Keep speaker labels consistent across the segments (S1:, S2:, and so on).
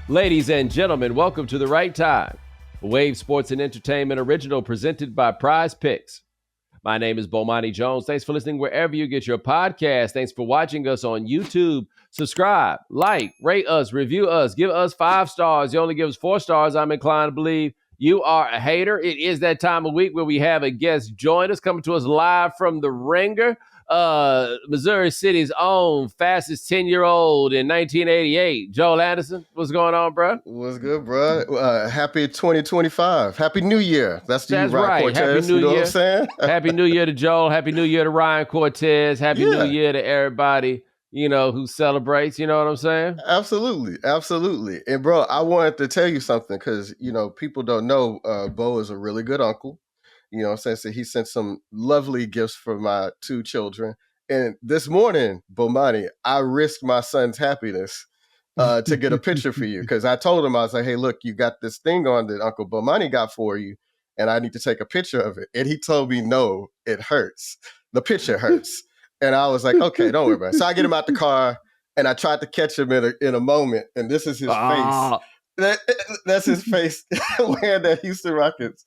S1: Ladies and gentlemen, welcome to The Right Time, a Wave Sports and Entertainment original presented by Prize Picks. My name is Bomani Jones. Thanks for listening wherever you get your podcast. Thanks for watching us on YouTube. Subscribe, like, rate us, review us, give us 5 stars. You only give us 4 stars, I'm inclined to believe you are a hater. It is that time of week where we have a guest join us, coming to us live from the Ringer. Missouri City's own fastest 10-year-old in 1988. Joel Anderson, what's going on, bro?
S2: What's good, bro? Happy 2025. Happy New Year. That's Ryan
S1: right.
S2: Cortez.
S1: Happy New
S2: you know
S1: Year.
S2: What I'm saying?
S1: Happy New Year to Joel. Happy New Year to Ryan Cortez. Happy New Year to everybody, who celebrates. You know what I'm saying?
S2: Absolutely. And, bro, I wanted to tell you something because, people don't know Bo is a really good uncle. You know what I'm saying? So he sent some lovely gifts for my 2 children. And this morning, Bomani, I risked my son's happiness to get a picture for you. Because I told him, I was like, hey, look, you got this thing on that Uncle Bomani got for you. And I need to take a picture of it. And he told me, no, it hurts. The picture hurts. And I was like, okay, don't worry about it. So I get him out the car and I tried to catch him in a moment. And this is his face. That's his face wearing that Houston Rockets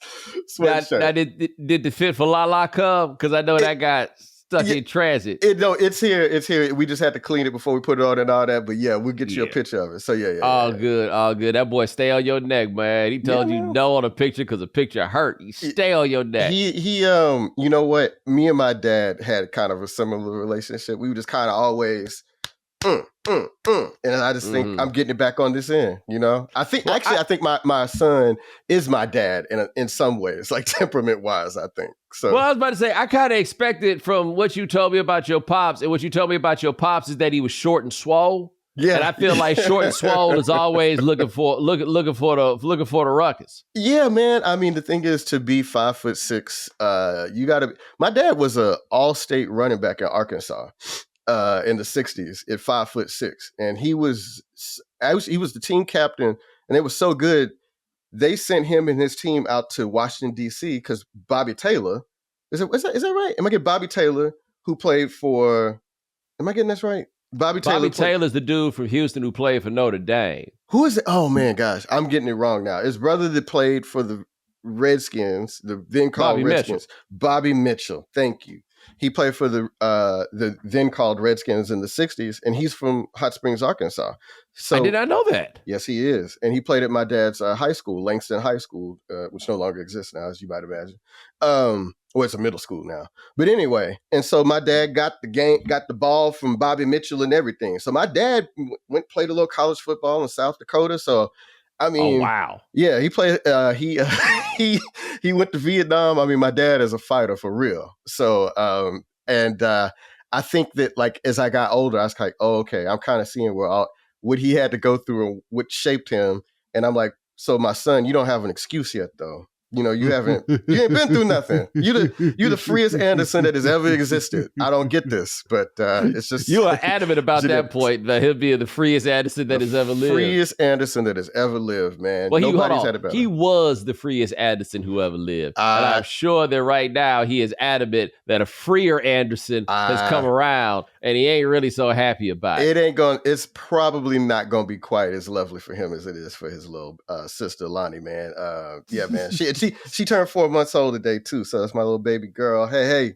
S2: sweatshirt.
S1: Now did the fit for La come? Because I know that got stuck in transit.
S2: It's here. It's here. We just had to clean it before we put it on and all that. But yeah, we'll get you a picture of it. So yeah.
S1: All good. That boy stay on your neck, man. He told you no on a picture because the picture hurt. He stay on your neck.
S2: He you know what? Me and my dad had kind of a similar relationship. We were just kind of always and I just think I'm getting it back on this end, I think I think my son is my dad in some ways, like temperament wise, I think. So
S1: well, I was about to say, I kind of expected from what you told me about your pops, and what you told me about your pops is that he was short and swole. Yeah. And I feel like short and swole is always looking for the ruckus.
S2: Yeah, man. I mean, the thing is, to be 5'6", you gotta my dad was a all-state running back in Arkansas. In the 60s at 5'6", and he was the team captain, and it was so good they sent him and his team out to Washington D.C. because Bobby Taylor is that right? Am I getting Bobby Taylor who played for? Am I getting this right? Bobby
S1: Taylor's the dude from Houston who played for Notre Dame.
S2: Who is it? Oh man, gosh, I'm getting it wrong now. His brother that played for the Redskins, the then called
S1: Bobby
S2: Redskins.
S1: Mitchell.
S2: Bobby Mitchell. Thank you. He played for the then called Redskins in the 60s, and he's from Hot Springs, Arkansas. So
S1: I did not know that.
S2: Yes, he is. And he played at my dad's high school, Langston High School, which no longer exists now, as you might imagine. Well, it's a middle school now. But anyway, and so my dad got the ball from Bobby Mitchell and everything. So my dad played a little college football in South Dakota. So I mean,
S1: oh, wow.
S2: Yeah, he played. He went to Vietnam. I mean, my dad is a fighter for real. So, I think that like as I got older, I was like, oh, okay, I'm kind of seeing what he had to go through and what shaped him. And I'm like, so my son, you don't have an excuse yet, though. You ain't been through nothing. You the freest Anderson that has ever existed. I don't get this, but it's just
S1: you are adamant about that point that he'll be the freest Anderson that has ever lived.
S2: Freest Anderson that has ever lived, man.
S1: Well, nobody's had it better. He was the freest Anderson who ever lived, and I'm sure that right now he is adamant that a freer Anderson has come around, and he ain't really so happy about it.
S2: It's probably not gonna be quite as lovely for him as it is for his little sister Lonnie, man. Yeah, man. She turned 4 months old today too, so that's my little baby girl. Hey,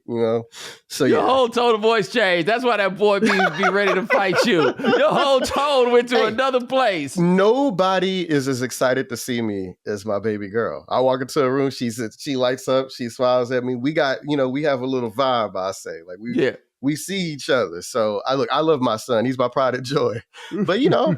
S2: So
S1: your whole tone of voice changed. That's why that boy be ready to fight you. Your whole tone went to another place.
S2: Nobody is as excited to see me as my baby girl. I walk into a room, she lights up, she smiles at me. We got, we have a little vibe. I say, like we see each other. So I love my son. He's my pride and joy. But you know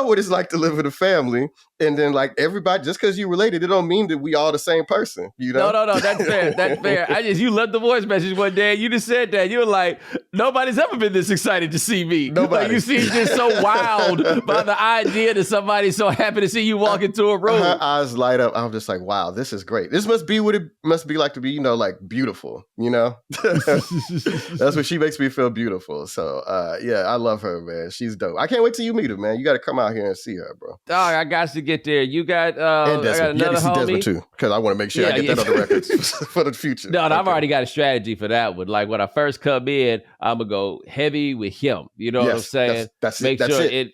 S2: what it's like to live with a family, and then like everybody, just because you related, it don't mean that we all the same person.
S1: No, that's fair. That's fair. You left the voice message one day, and you just said that you were like, nobody's ever been this excited to see me.
S2: Nobody.
S1: Like, you seem just so wowed by the idea that somebody's so happy to see you walk into a room.
S2: Her eyes light up. I'm just like, wow, this is great. This must be what it must be like to be, like beautiful. That's what she makes me feel beautiful. So yeah, I love her, man. She's dope. I can't wait till you meet her, man. You got to come out here and see her, bro.
S1: Dog, I got to get there. You got
S2: and Desmond.
S1: I got another
S2: you got to see
S1: homie.
S2: Desmond too, because I want to make sure I get that on the records for the future.
S1: No, I've already got a strategy for that one. Like when I first come in, I'm gonna go heavy with him. You know what I'm saying?
S2: That's
S1: make
S2: it.
S1: sure
S2: That's it.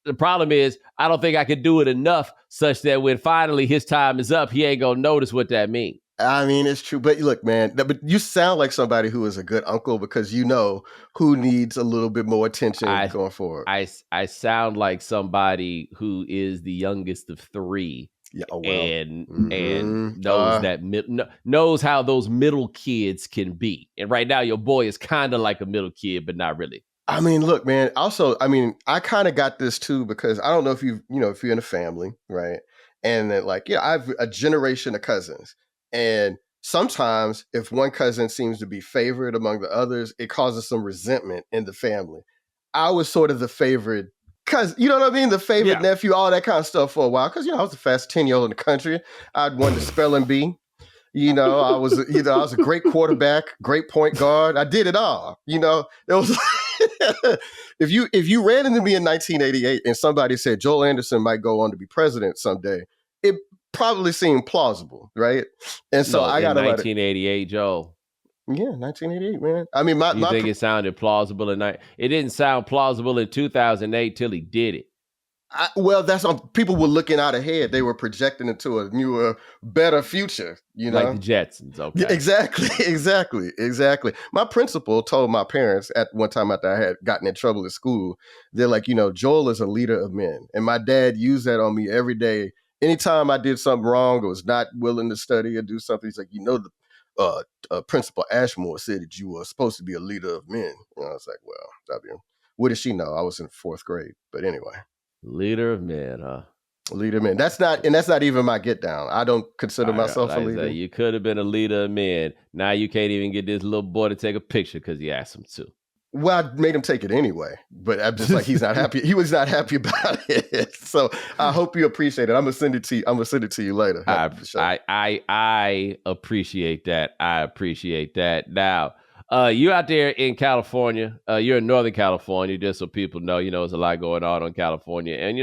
S1: The problem is, I don't think I could do it enough such that when finally his time is up, he ain't going to notice what that means.
S2: I mean, it's true. But look, man, but you sound like somebody who is a good uncle because you know who needs a little bit more attention going forward.
S1: I sound like somebody who is the youngest of three.
S2: Yeah, oh, well.
S1: And knows how those middle kids can be. And right now, your boy is kind of like a middle kid, but not really.
S2: I mean, look, man. Also, I mean, I kind of got this too because I don't know if if you're in a family, right? And then, like, I have a generation of cousins, and sometimes if one cousin seems to be favored among the others, it causes some resentment in the family. I was sort of the favorite. Cause you know what I mean? The favorite nephew, all that kind of stuff for a while. Cause I was the fastest 10-year-old in the country. I'd won the spelling bee. I was a great quarterback, great point guard. I did it all. It was if you ran into me in 1988 and somebody said Joel Anderson might go on to be president someday, it probably seemed plausible, right? And so I got
S1: 1988, Joel.
S2: Yeah, 1988, man. I mean,
S1: you think it sounded plausible at night? It didn't sound plausible in 2008 till he did it.
S2: That's people were looking out ahead. They were projecting into a newer, better future.
S1: Like the Jetsons. Okay,
S2: yeah, exactly. My principal told my parents at one time after I had gotten in trouble at school, they're like, Joel is a leader of men, and my dad used that on me every day. Anytime I did something wrong or was not willing to study or do something, he's like, Principal Ashmore said that you were supposed to be a leader of men. I was like, well, what does she know? I was in 4th grade, but anyway.
S1: Leader of men, huh?
S2: Leader of men. That's not even my get down. I don't consider myself a leader.
S1: You could have been a leader of men. Now you can't even get this little boy to take a picture because you asked him to.
S2: Well, I made him take it anyway, but I'm just like, he's not happy. He was not happy about it. So I hope you appreciate it. I'm gonna send it to you later.
S1: I appreciate that. I appreciate that. Now, you out there in California, you're in Northern California, just so people know, there's a lot going on in California. And,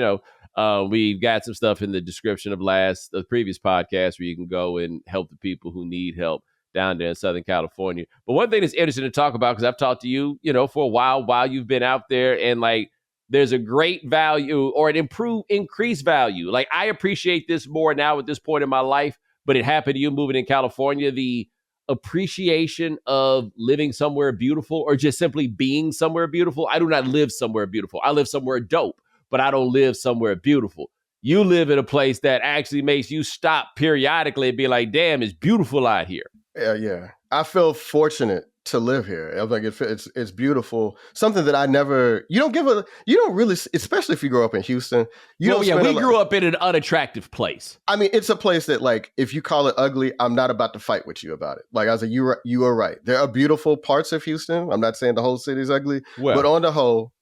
S1: we've got some stuff in the description of the previous podcast where you can go and help the people who need help down there in Southern California. But one thing that's interesting to talk about, because I've talked to you, for a while you've been out there, and like there's a great value or an increased value. Like I appreciate this more now at this point in my life, but it happened to you moving in California, the appreciation of living somewhere beautiful or just simply being somewhere beautiful. I do not live somewhere beautiful. I live somewhere dope, but I don't live somewhere beautiful. You live in a place that actually makes you stop periodically and be like, damn, it's beautiful out here.
S2: Yeah. I feel fortunate to live here. I think it's beautiful. Something that you don't really, especially if you grow up in Houston.
S1: We grew up in an unattractive place.
S2: I mean, it's a place that, like, if you call it ugly, I'm not about to fight with you about it. Like I was like, you are right. There are beautiful parts of Houston. I'm not saying the whole city's ugly, but on the whole,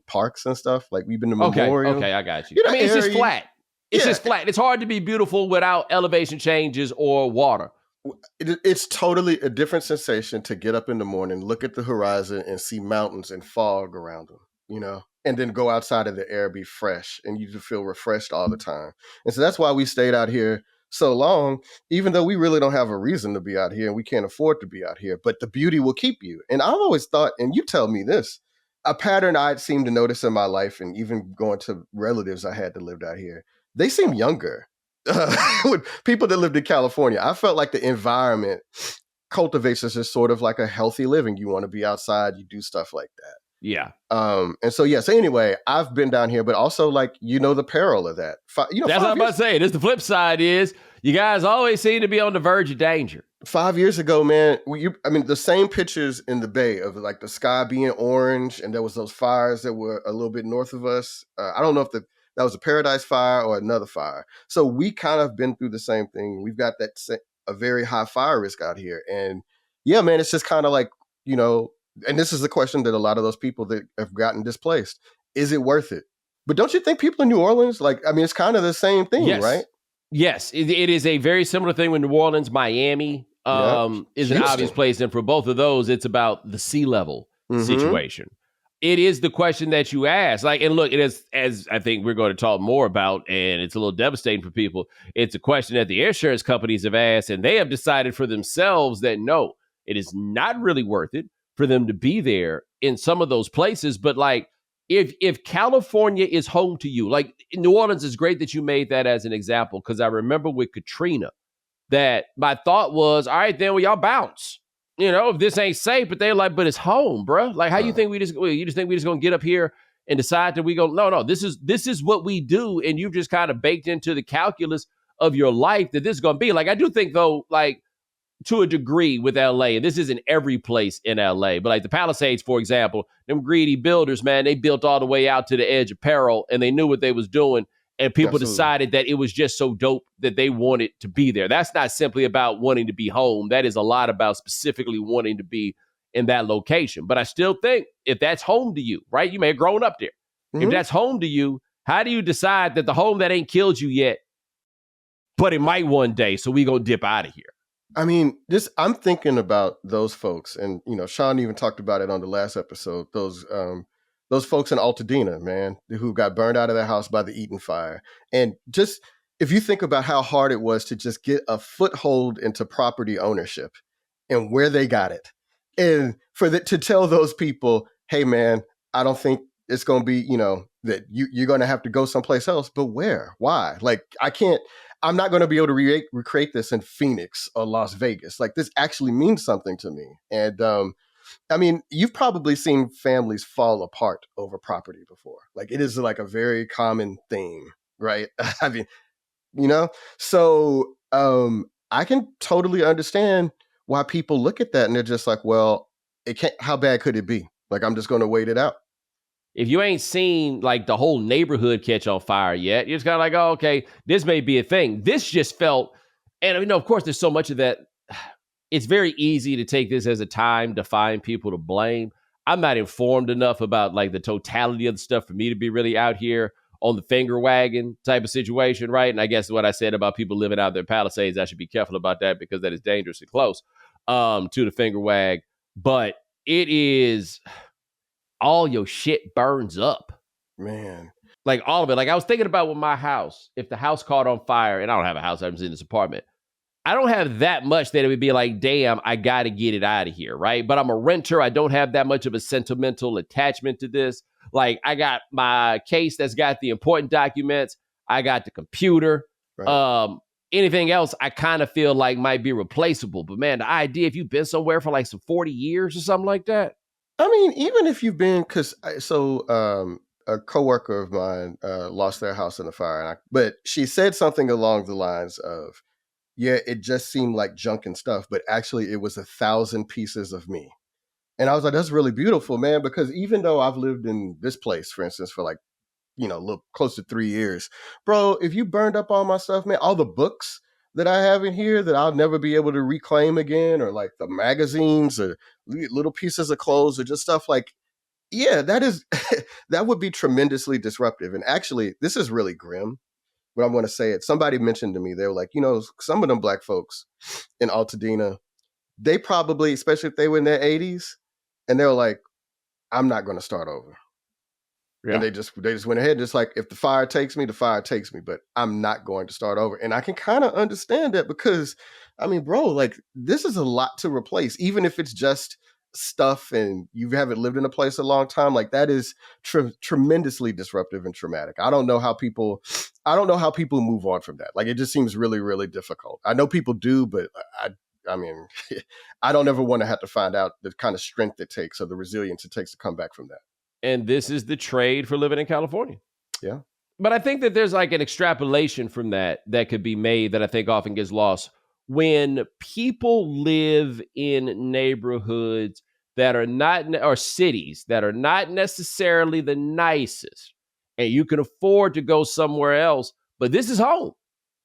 S2: parks and stuff. Like we've been to Memorial.
S1: Okay, I got you. It's just flat. It's just flat. It's hard to be beautiful without elevation changes or water.
S2: It's totally a different sensation to get up in the morning, look at the horizon, and see mountains and fog around them, and then go outside in the air, be fresh, and you just feel refreshed all the time. And so that's why we stayed out here so long, even though we really don't have a reason to be out here and we can't afford to be out here, but the beauty will keep you. And I've always thought, and you tell me this, a pattern I'd seemed to notice in my life, and even going to relatives I had that lived out here, they seem younger. With people that lived in California, I felt like the environment cultivates us as sort of like a healthy living. You want to be outside, you do stuff like that.
S1: Yeah.
S2: So anyway, I've been down here, but also like, the peril of that.
S1: That's what I'm about to say. This the flip side is you guys always seem to be on the verge of danger.
S2: 5 years ago, man, the same pictures in the Bay of like the sky being orange, and there was those fires that were a little bit north of us. I don't know if that was a Paradise Fire or another fire. So we kind of been through the same thing. We've got a very high fire risk out here. And yeah, man, it's just kind of like, and this is the question that a lot of those people that have gotten displaced, is it worth it? But don't you think people in New Orleans, it's kind of the same thing, right?
S1: Yes, it is a very similar thing with New Orleans. Miami is an obvious place. And for both of those, it's about the sea level situation. It is the question that you ask. And look, it is, as I think we're going to talk more about, and it's a little devastating for people. It's a question that the insurance companies have asked, and they have decided for themselves that no, it is not really worth it for them to be there in some of those places. But if California is home to you, like New Orleans is great that you made that as an example, because I remember with Katrina that my thought was, all right, then y'all bounce. If this ain't safe, but they're like, but it's home, bro. Like, how you think you just think we just gonna get up here and decide that we go? No, this is what we do, and you've just kind of baked into the calculus of your life that this is gonna be. Like, I do think though, like, to a degree with LA, and this isn't every place in LA, but like the Palisades, for example, them greedy builders, man, they built all the way out to the edge of peril, and they knew what they was doing, and people decided that it was just so dope that they wanted to be there. That's not simply about wanting to be home. That is a lot about specifically wanting to be in that location. But I still think if that's home to you, right? You may have grown up there. Mm-hmm. If that's home to you, how do you decide that the home that ain't killed you yet, but it might one day, so we gonna dip out of here?
S2: I mean, I'm thinking about those folks, and Sean even talked about it on the last episode. Those folks in Pasadena, man, who got burned out of their house by the Eaton fire, and just if you think about how hard it was to just get a foothold into property ownership, and where they got it, and to tell those people, hey, man, I don't think it's going to be, that you're going to have to go someplace else, but where? Why? Like, I'm not going to be able to recreate this in Phoenix or Las Vegas. Like, this actually means something to me. And I mean, you've probably seen families fall apart over property before. Like, it is like a very common thing, right? I mean, so I can totally understand why people look at that and they're just like, well, how bad could it be? Like, I'm just going to wait it out.
S1: If you ain't seen like the whole neighborhood catch on fire yet, you're just kind of like, oh, okay, this may be a thing. This just felt, and of course, there's so much of that. It's very easy to take this as a time to find people to blame. I'm not informed enough about like the totality of the stuff for me to be really out here on the finger wagging type of situation, right? And I guess what I said about people living out their Palisades, I should be careful about that because that is dangerously close to the finger wag. But it is, all your shit burns up.
S2: Man.
S1: Like all of it. Like I was thinking about with my house, if the house caught on fire, and I don't have a house, I'm just in this apartment. I don't have that much that it would be like, damn, I got to get it out of here, right? But I'm a renter. I don't have that much of a sentimental attachment to this. Like I got my case that's got the important documents. I got the computer. Right. Anything else I kind of feel like might be replaceable. But man, the idea if you've been somewhere for like some 40 years or something like that.
S2: I mean, even if you've been, a coworker of mine lost their house in a fire, but she said something along the lines of, yeah, it just seemed like junk and stuff, but actually it was 1,000 pieces of me. And I was like, that's really beautiful, man, because even though I've lived in this place, for instance, for like, close to 3 years, bro, if you burned up all my stuff, man, all the books that I have in here that I'll never be able to reclaim again, or like the magazines or little pieces of clothes or just stuff like, yeah, that would be tremendously disruptive. And actually, this is really grim, but I'm going to say it. Somebody mentioned to me, they were like, some of them Black folks in Altadena, they probably, especially if they were in their 80s, and they were like, I'm not going to start over. Yeah. And they just went ahead, just like, if the fire takes me, the fire takes me, but I'm not going to start over. And I can kind of understand that because, I mean, bro, like this is a lot to replace, even if it's just stuff and you haven't lived in a place a long time. Like that is tremendously disruptive and traumatic. I don't know how people move on from that. Like it just seems really, really difficult. I know people do, but I mean, I don't ever want to have to find out the kind of strength it takes or the resilience it takes to come back from that.
S1: And this is the trade for living in California.
S2: Yeah.
S1: But I think that there's like an extrapolation from that could be made that I think often gets lost. When people live in neighborhoods that are not, or cities that are not necessarily the nicest, and you can afford to go somewhere else, but this is home.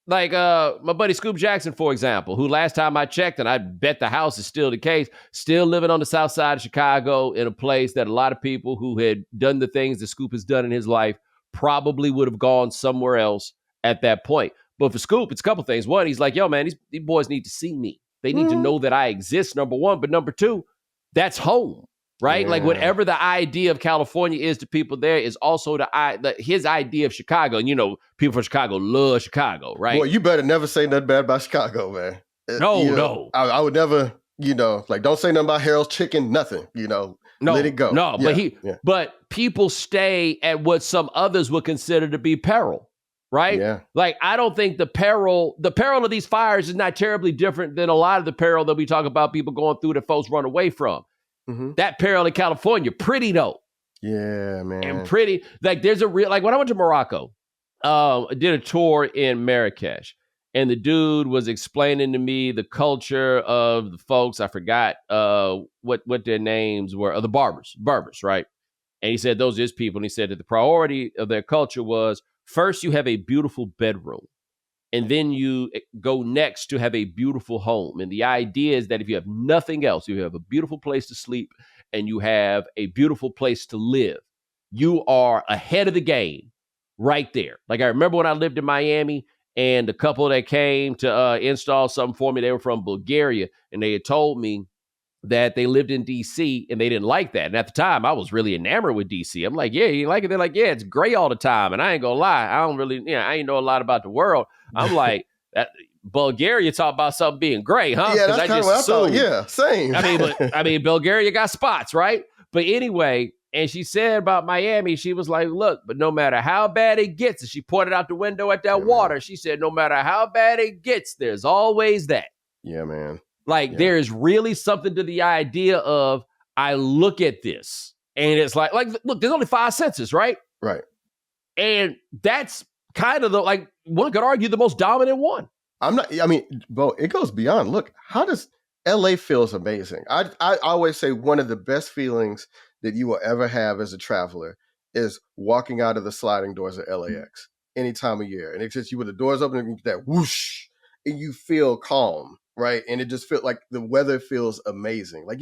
S1: Like my buddy Scoop Jackson, for example, who last time I checked, and I bet the house is still the case, still living on the south side of Chicago in a place that a lot of people who had done the things that Scoop has done in his life probably would have gone somewhere else at that point. But for Scoop, it's a couple things. One, he's like, yo, man, these boys need to see me. They need to know that I exist, number one. But number two, that's home. Right? Yeah. Like whatever the idea of California is to people there is also his idea of Chicago. And, people from Chicago love Chicago, right?
S2: Well, you better never say nothing bad about Chicago, man.
S1: No.
S2: I would never, like, don't say nothing about Harold's Chicken, nothing, let it go.
S1: No, but people stay at what some others would consider to be peril, right?
S2: Yeah.
S1: Like, I don't think the peril of these fires is not terribly different than a lot of the peril that we talk about people going through that folks run away from. Mm-hmm. That peril in California, pretty though.
S2: Yeah, man.
S1: And pretty, like, there's a real, like, when I went to Morocco, I did a tour in Marrakesh. And the dude was explaining to me the culture of the folks. I forgot what their names were. The Berbers, right? And he said those are his people. And he said that the priority of their culture was, first you have a beautiful bedroom, and then you go next to have a beautiful home. And the idea is that if you have nothing else, you have a beautiful place to sleep and you have a beautiful place to live, you are ahead of the game right there. Like, I remember when I lived in Miami, and the couple that came to install something for me, they were from Bulgaria, and they had told me that they lived in D.C. and they didn't like that. And at the time, I was really enamored with D.C. I'm like, yeah, you like it? They're like, yeah, it's gray all the time. And I ain't gonna lie, I ain't know a lot about the world. I'm like, that Bulgaria talk about something being gray, huh?
S2: Yeah, that's kind of what I thought. Yeah, same.
S1: I mean, Bulgaria got spots, right? But anyway. And she said about Miami, she was like, look, but no matter how bad it gets, and she pointed out the window at that water, she said, no matter how bad it gets, there's always that.
S2: Yeah, man.
S1: Like, there is really something to the idea of, I look at this, and it's like, look, there's only 5 senses, right?
S2: Right.
S1: And that's kind of one could argue the most dominant one.
S2: Bo, it goes beyond. Look, how does LA feels amazing. I always say one of the best feelings that you will ever have as a traveler is walking out of the sliding doors of LAX any time of year. And it's just you with the doors open and that whoosh, and you feel calm, right? And it just feels like the weather feels amazing. Like,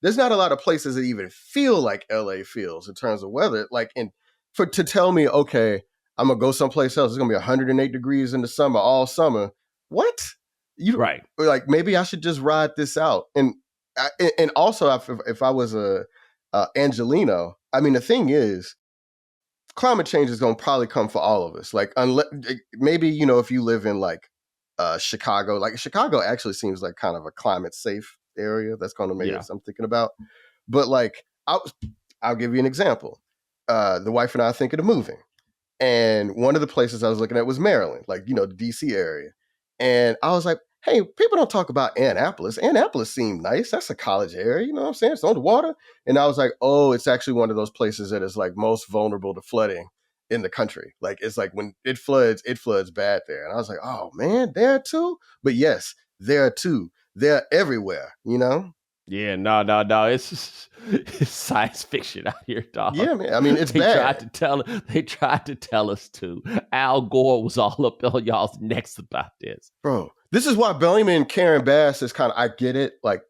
S2: there's not a lot of places that even feel like LA feels in terms of weather. Like, and to tell me, okay, I'm going to go someplace else, it's going to be 108 degrees in the summer, all summer. What?
S1: Right.
S2: Like, maybe I should just ride this out. And also, if I was a Angelino, I mean, the thing is, climate change is going to probably come for all of us. Like, maybe, if you live in Chicago, like Chicago actually seems like kind of a climate safe area. That's kind of maybe what I'm thinking about. But like, I'll give you an example. The wife and I are thinking of moving. And one of the places I was looking at was Maryland, like, the DC area. And I was like, hey, people don't talk about Annapolis. Annapolis seemed nice. That's a college area. You know what I'm saying? It's on the water. And I was like, oh, it's actually one of those places that is like most vulnerable to flooding in the country. Like, it's like when it floods bad there. And I was like, oh man, there too? But yes, there too. They're everywhere,
S1: Yeah, no. It's science fiction out here, dog.
S2: Yeah, man. I mean, it's bad.
S1: They tried to tell us to. Al Gore was all up on y'all's necks about this.
S2: Bro, this is why Bellamy and Karen Bass is kind of, I get it. Like,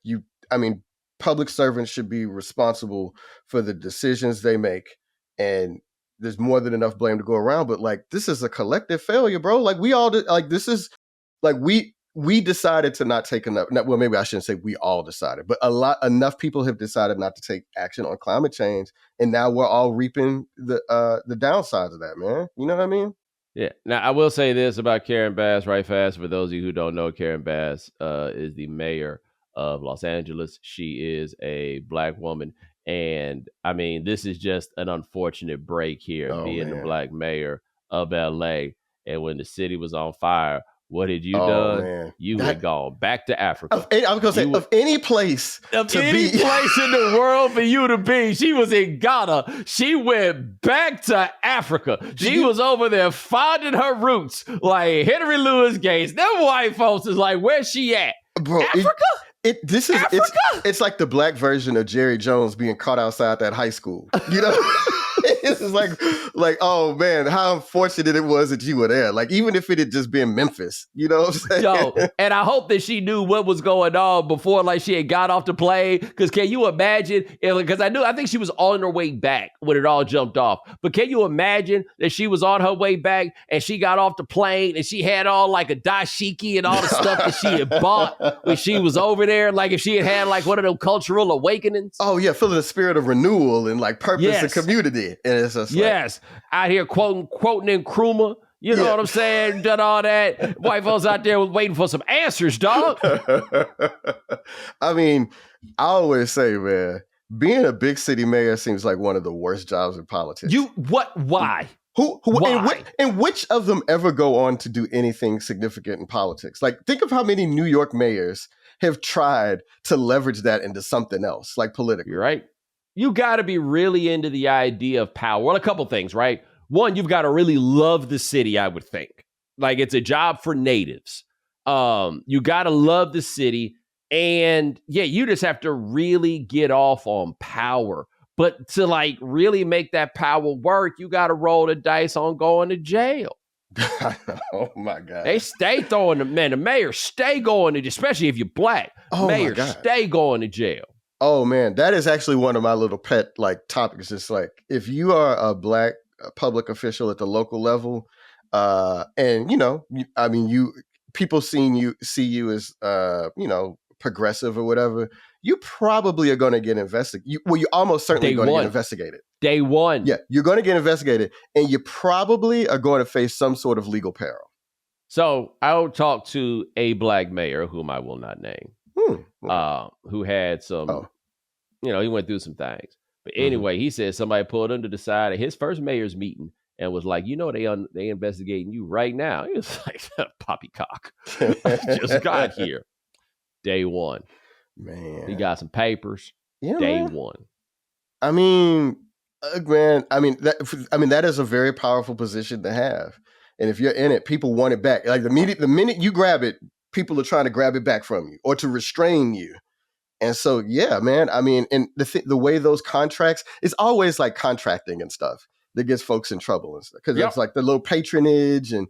S2: public servants should be responsible for the decisions they make. And there's more than enough blame to go around. But like, this is a collective failure, bro. Like, we all, this is like, we decided to not take enough. Well, maybe I shouldn't say we all decided, but enough people have decided not to take action on climate change, and now we're all reaping the downsides of that, man. You know what I mean?
S1: Yeah. Now, I will say this about Karen Bass right fast. For those of you who don't know, Karen Bass is the mayor of Los Angeles. She is a Black woman, and I mean, this is just an unfortunate break here, being the Black mayor of LA, and when the city was on fire. What had you done? Man. You had gone back to Africa.
S2: I was going to say, of any place
S1: in the world for you to be. She was in Ghana. She went back to Africa. She was over there finding her roots like Henry Louis Gates. Them white folks is like, where's she at?
S2: Bro,
S1: Africa?
S2: It's like the Black version of Jerry Jones being caught outside that high school. This is like, oh man, how unfortunate it was that you were there. Like, even if it had just been Memphis, you know what I'm saying?
S1: Yo, and I hope that she knew what was going on before, like, she had got off the plane. Because can you imagine? Because I think she was on her way back when it all jumped off. But can you imagine that she was on her way back and she got off the plane and she had all like a dashiki and all the stuff that she had bought when she was over there? Like, if she had like one of them cultural awakenings.
S2: Oh yeah, feeling the spirit of renewal and like purpose and community. And it's just
S1: out here quoting Nkrumah. You know what I'm saying? Done all that. White folks out there was waiting for some answers, dog.
S2: I mean, I always say, man, being a big city mayor seems like one of the worst jobs in politics.
S1: Why?
S2: Why? And which of them ever go on to do anything significant in politics? Like, think of how many New York mayors have tried to leverage that into something else, like political.
S1: You're right. You got to be really into the idea of power. Well, a couple things, right? One, you've got to really love the city, I would think. Like, it's a job for natives. You got to love the city. And yeah, you just have to really get off on power. But to like really make that power work, you got to roll the dice on going to jail.
S2: Oh my God.
S1: They stay throwing the mayor stay going to, especially if you're black. Mayor stay going to jail.
S2: Oh man, that is actually one of my little pet like topics. It's like, if you are a black public official at the local level, and people see you as progressive or whatever, you probably are going to get investigated. You're almost certainly going to get investigated.
S1: Day one.
S2: Yeah, you're going to get investigated, and you probably are going to face some sort of legal peril.
S1: So I'll talk to a black mayor, whom I will not name, who had some, he went through some things. But anyway, he said somebody pulled him to the side at his first mayor's meeting and was like, they investigating you right now. He was like, poppycock. I just got here. Day one.
S2: Man.
S1: He got some papers.
S2: Yeah,
S1: day one.
S2: I mean, that is a very powerful position to have. And if you're in it, people want it back. Like the minute you grab it, people are trying to grab it back from you or to restrain you. And so, yeah, man, I mean, and the way those contracts, it's always like contracting and stuff that gets folks in trouble and stuff. Because it's like the little patronage and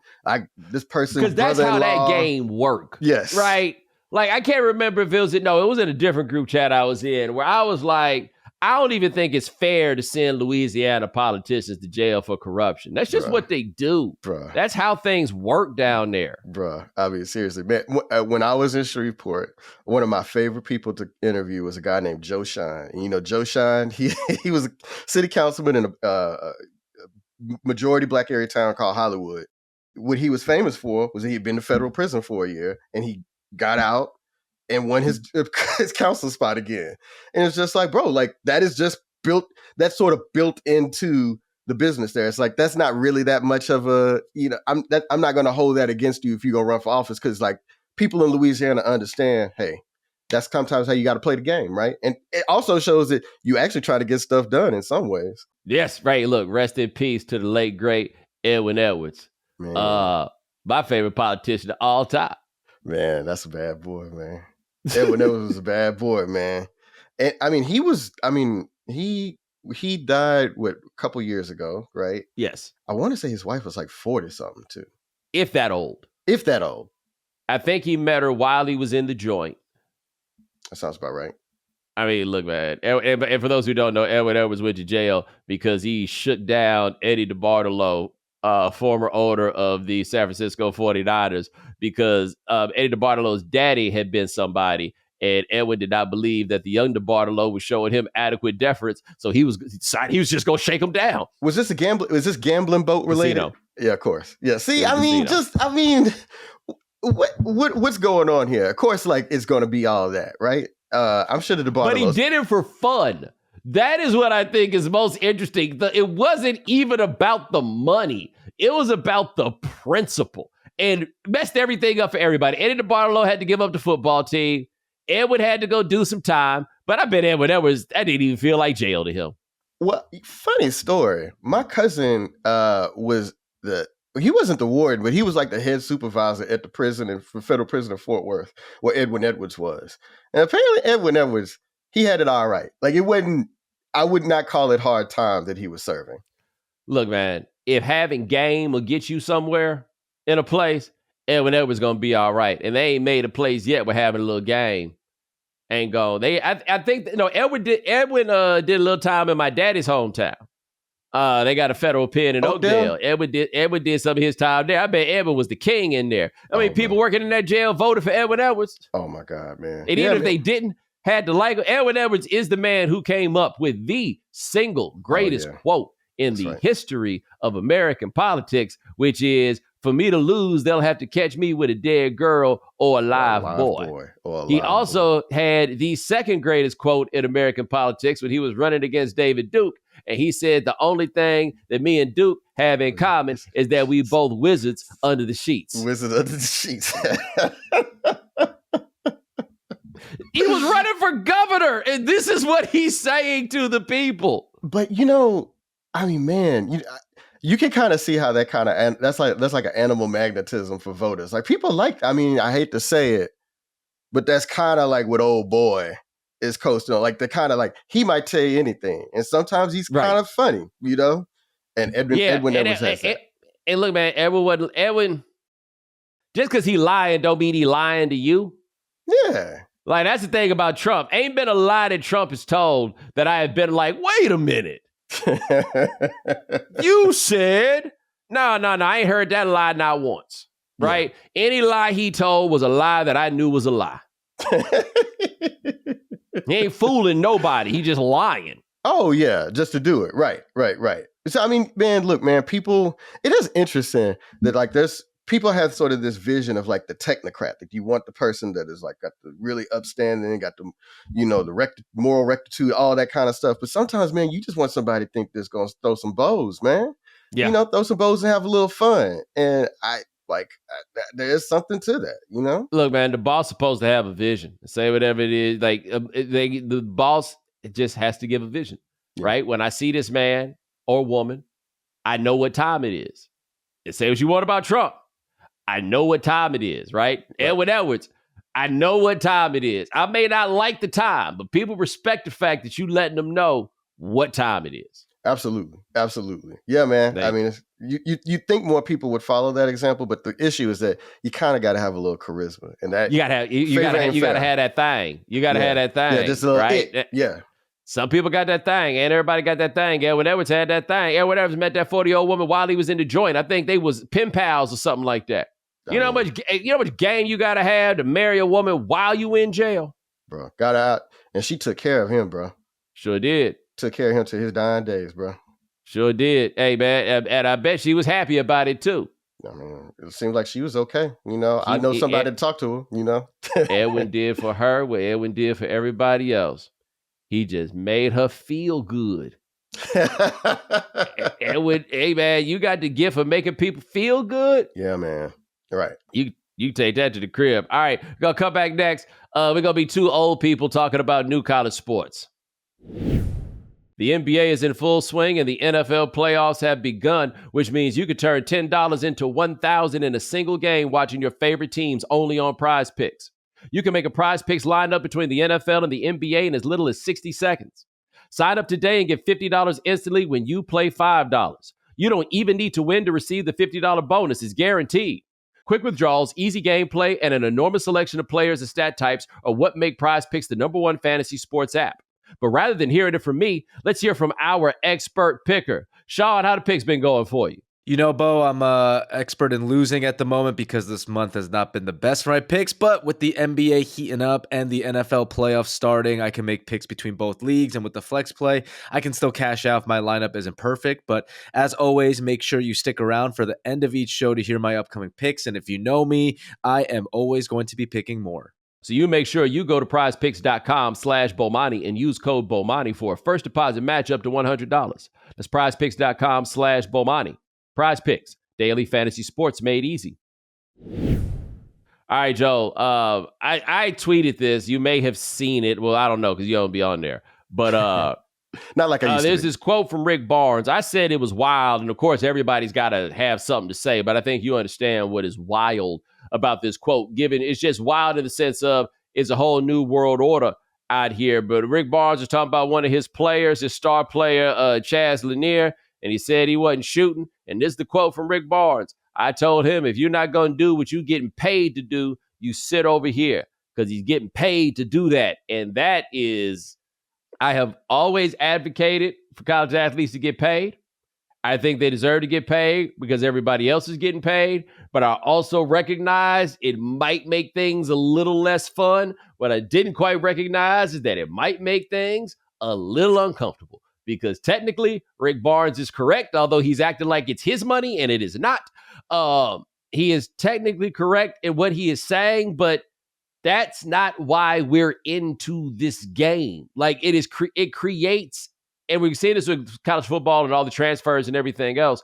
S2: this person.
S1: Because that's how that game works.
S2: Yes.
S1: Right. Like, I can't remember if it was it was in a different group chat I was in where I was like, I don't even think it's fair to send Louisiana politicians to jail for corruption. That's just what they do.
S2: Bruh.
S1: That's how things work down there.
S2: Bruh. I mean, seriously, man, when I was in Shreveport, one of my favorite people to interview was a guy named Joe Shine. And, Joe Shine, he was a city councilman in a majority black area town called Hollywood. What he was famous for was he had been to federal prison for a year, and he got out and won his council spot again. And it's just like, bro, like that is just built, that's sort of built into the business there. It's like, that's not really that much of a, I'm not going to hold that against you if you're going to run for office. Cause like people in Louisiana understand, hey, that's sometimes how you got to play the game. Right. And it also shows that you actually try to get stuff done in some ways.
S1: Yes. Right. Look, rest in peace to the late, great Edwin Edwards. Man. My favorite politician of all time.
S2: Man, that's a bad boy, man. Edwin Edwards was a bad boy, man. And I mean, he died a couple years ago, right?
S1: Yes.
S2: I want to say his wife was like 40 something too.
S1: If that old.
S2: I
S1: think he met her while he was in the joint.
S2: That sounds about right.
S1: I mean, look, man. And for those who don't know, Edwin Edwards went to jail because he shook down Eddie DeBartolo, former owner of the San Francisco 49ers, because Eddie DeBartolo's daddy had been somebody, and Edwin did not believe that the young DeBartolo was showing him adequate deference, so he was just going to shake him down.
S2: Was this gambling boat related?
S1: Casino.
S2: Yeah, of course. Yeah. See, what's going on here? Of course, like it's going to be all that, right? I'm sure the DeBartolo.
S1: But he did it for fun. That is what I think is most interesting. It wasn't even about the money. It was about the principle, and messed everything up for everybody. Eddie DeBartolo had to give up the football team. Edward had to go do some time, but I bet Edward Edwards, that didn't even feel like jail to him.
S2: Well, funny story. My cousin he wasn't the warden, but he was like the head supervisor at the prison and federal prison in Fort Worth, where Edwin Edwards was. And apparently Edwin Edwards, he had it all right. Like I would not call it hard time that he was serving.
S1: Look, man, if having game will get you somewhere in a place, Edwin Edwards going to be all right. And they ain't made a place yet with having a little game. Ain't gone. I think, Edwin did a little time in my daddy's hometown. They got a federal pen in Oakdale. Edwin did some of his time there. I bet Edwin was the king in there. I mean, people working in that jail voted for Edwin Edwards.
S2: Oh my God, man.
S1: And even if they didn't, had to like him. Edwin Edwards is the man who came up with the single greatest quote in the history of American politics, which is For me to lose, they'll have to catch me with a dead girl or a live boy. He also had the second greatest quote in American politics when he was running against David Duke. And he said, the only thing that me and Duke have in common is that we both wizards under the sheets.
S2: Wizards under the sheets.
S1: He was running for governor, and this is what he's saying to the people.
S2: But, I mean, man, you can kind of see how that kind of, that's like an animal magnetism for voters. Like people I hate to say it, but that's kind of like what old boy is coasting on. Like the kind of like, he might tell you anything. And sometimes he's kind of funny, And Edwin Edwards has that.
S1: And look, man, Edwin, just because he lying don't mean he lying to you.
S2: Yeah.
S1: Like, that's the thing about Trump. Ain't been a lie that Trump has told that I have been like, wait a minute. You said, no, I ain't heard that lie not once, right? Yeah. Any lie he told was a lie that I knew was a lie. He ain't fooling nobody. He just lying.
S2: Oh, yeah, just to do it. Right. So, I mean, man, look, man, it is interesting that people have sort of this vision of like the technocrat, that you want the person that is like got the really upstanding, got the, the moral rectitude, all that kind of stuff. But sometimes, man, you just want somebody to think that's going to throw some bows, man. Yeah. Throw some bows and have a little fun. And there is something to that,
S1: Look, man, the boss is supposed to have a vision. Say whatever it is. Like the boss just has to give a vision, right? When I see this man or woman, I know what time it is. And say what you want about Trump. I know what time it is, right? Edwin Edwards, I know what time it is. I may not like the time, but people respect the fact that you letting them know what time it is.
S2: Absolutely. Yeah, man. I mean, you think more people would follow that example, but the issue is that you kind of got to have a little charisma, and that
S1: you got to have that thing. You got to have that thing.
S2: Yeah, just a little
S1: right?
S2: Yeah.
S1: Some people got that thing, and everybody got that thing. Edwin Edwards had that thing. Edwin Edwards met that 40-year-old woman while he was in the joint. I think they was pen pals or something like that. You know how much game you got to have to marry a woman while you in jail?
S2: Bro, got out, and she took care of him, bro.
S1: Sure did.
S2: Took care of him to his dying days, bro.
S1: Sure did. Hey, man, and I bet she was happy about it, too.
S2: I mean, it seemed like she was okay. I know somebody to talk to her,
S1: Edwin did for her what Edwin did for everybody else. He just made her feel good. Edwin, hey, man, you got the gift of making people feel good.
S2: Yeah, man. Right.
S1: You take that to the crib. All right, we're going to come back next. We're going to be two old people talking about new college sports. The NBA is in full swing and the NFL playoffs have begun, which means you could turn $10 into $1,000 in a single game watching your favorite teams only on Prize Picks. You can make a Prize Picks lineup between the NFL and the NBA in as little as 60 seconds. Sign up today and get $50 instantly when you play $5. You don't even need to win to receive the $50 bonus. It's guaranteed. Quick withdrawals, easy gameplay, and an enormous selection of players and stat types are what make Prize Picks the #1 fantasy sports app. But rather than hearing it from me, let's hear from our expert picker. Sean, how the picks been going for you?
S3: Bo, I'm expert in losing at the moment because this month has not been the best for my picks. But with the NBA heating up and the NFL playoffs starting, I can make picks between both leagues. And with the flex play, I can still cash out if my lineup isn't perfect. But as always, make sure you stick around for the end of each show to hear my upcoming picks. And if you know me, I am always going to be picking more.
S1: So you make sure you go to prizepicks.com/Bomani and use code Bomani for a first deposit match up to $100. That's prizepicks.com/Bomani. Prize Picks, daily fantasy sports made easy. All right, Joe. I tweeted this. You may have seen it. Well, I don't know because you don't be on there. But
S2: not like I used to
S1: there's
S2: be.
S1: this quote from Rick Barnes. I said it was wild, and of course, everybody's got to have something to say. But I think you understand what is wild about this quote. Given it's just wild in the sense of it's a whole new world order out here. But Rick Barnes was talking about one of his players, his star player, Chaz Lanier. And he said he wasn't shooting. And this is the quote from Rick Barnes. I told him, if you're not going to do what you're getting paid to do, you sit over here because he's getting paid to do that. And that is, I have always advocated for college athletes to get paid. I think they deserve to get paid because everybody else is getting paid. But I also recognize it might make things a little less fun. What I didn't quite recognize is that it might make things a little uncomfortable. Because technically, Rick Barnes is correct, although he's acting like it's his money, and it is not. he is technically correct in what he is saying, but that's not why we're into this game. Like it creates, and we've seen this with college football and all the transfers and everything else.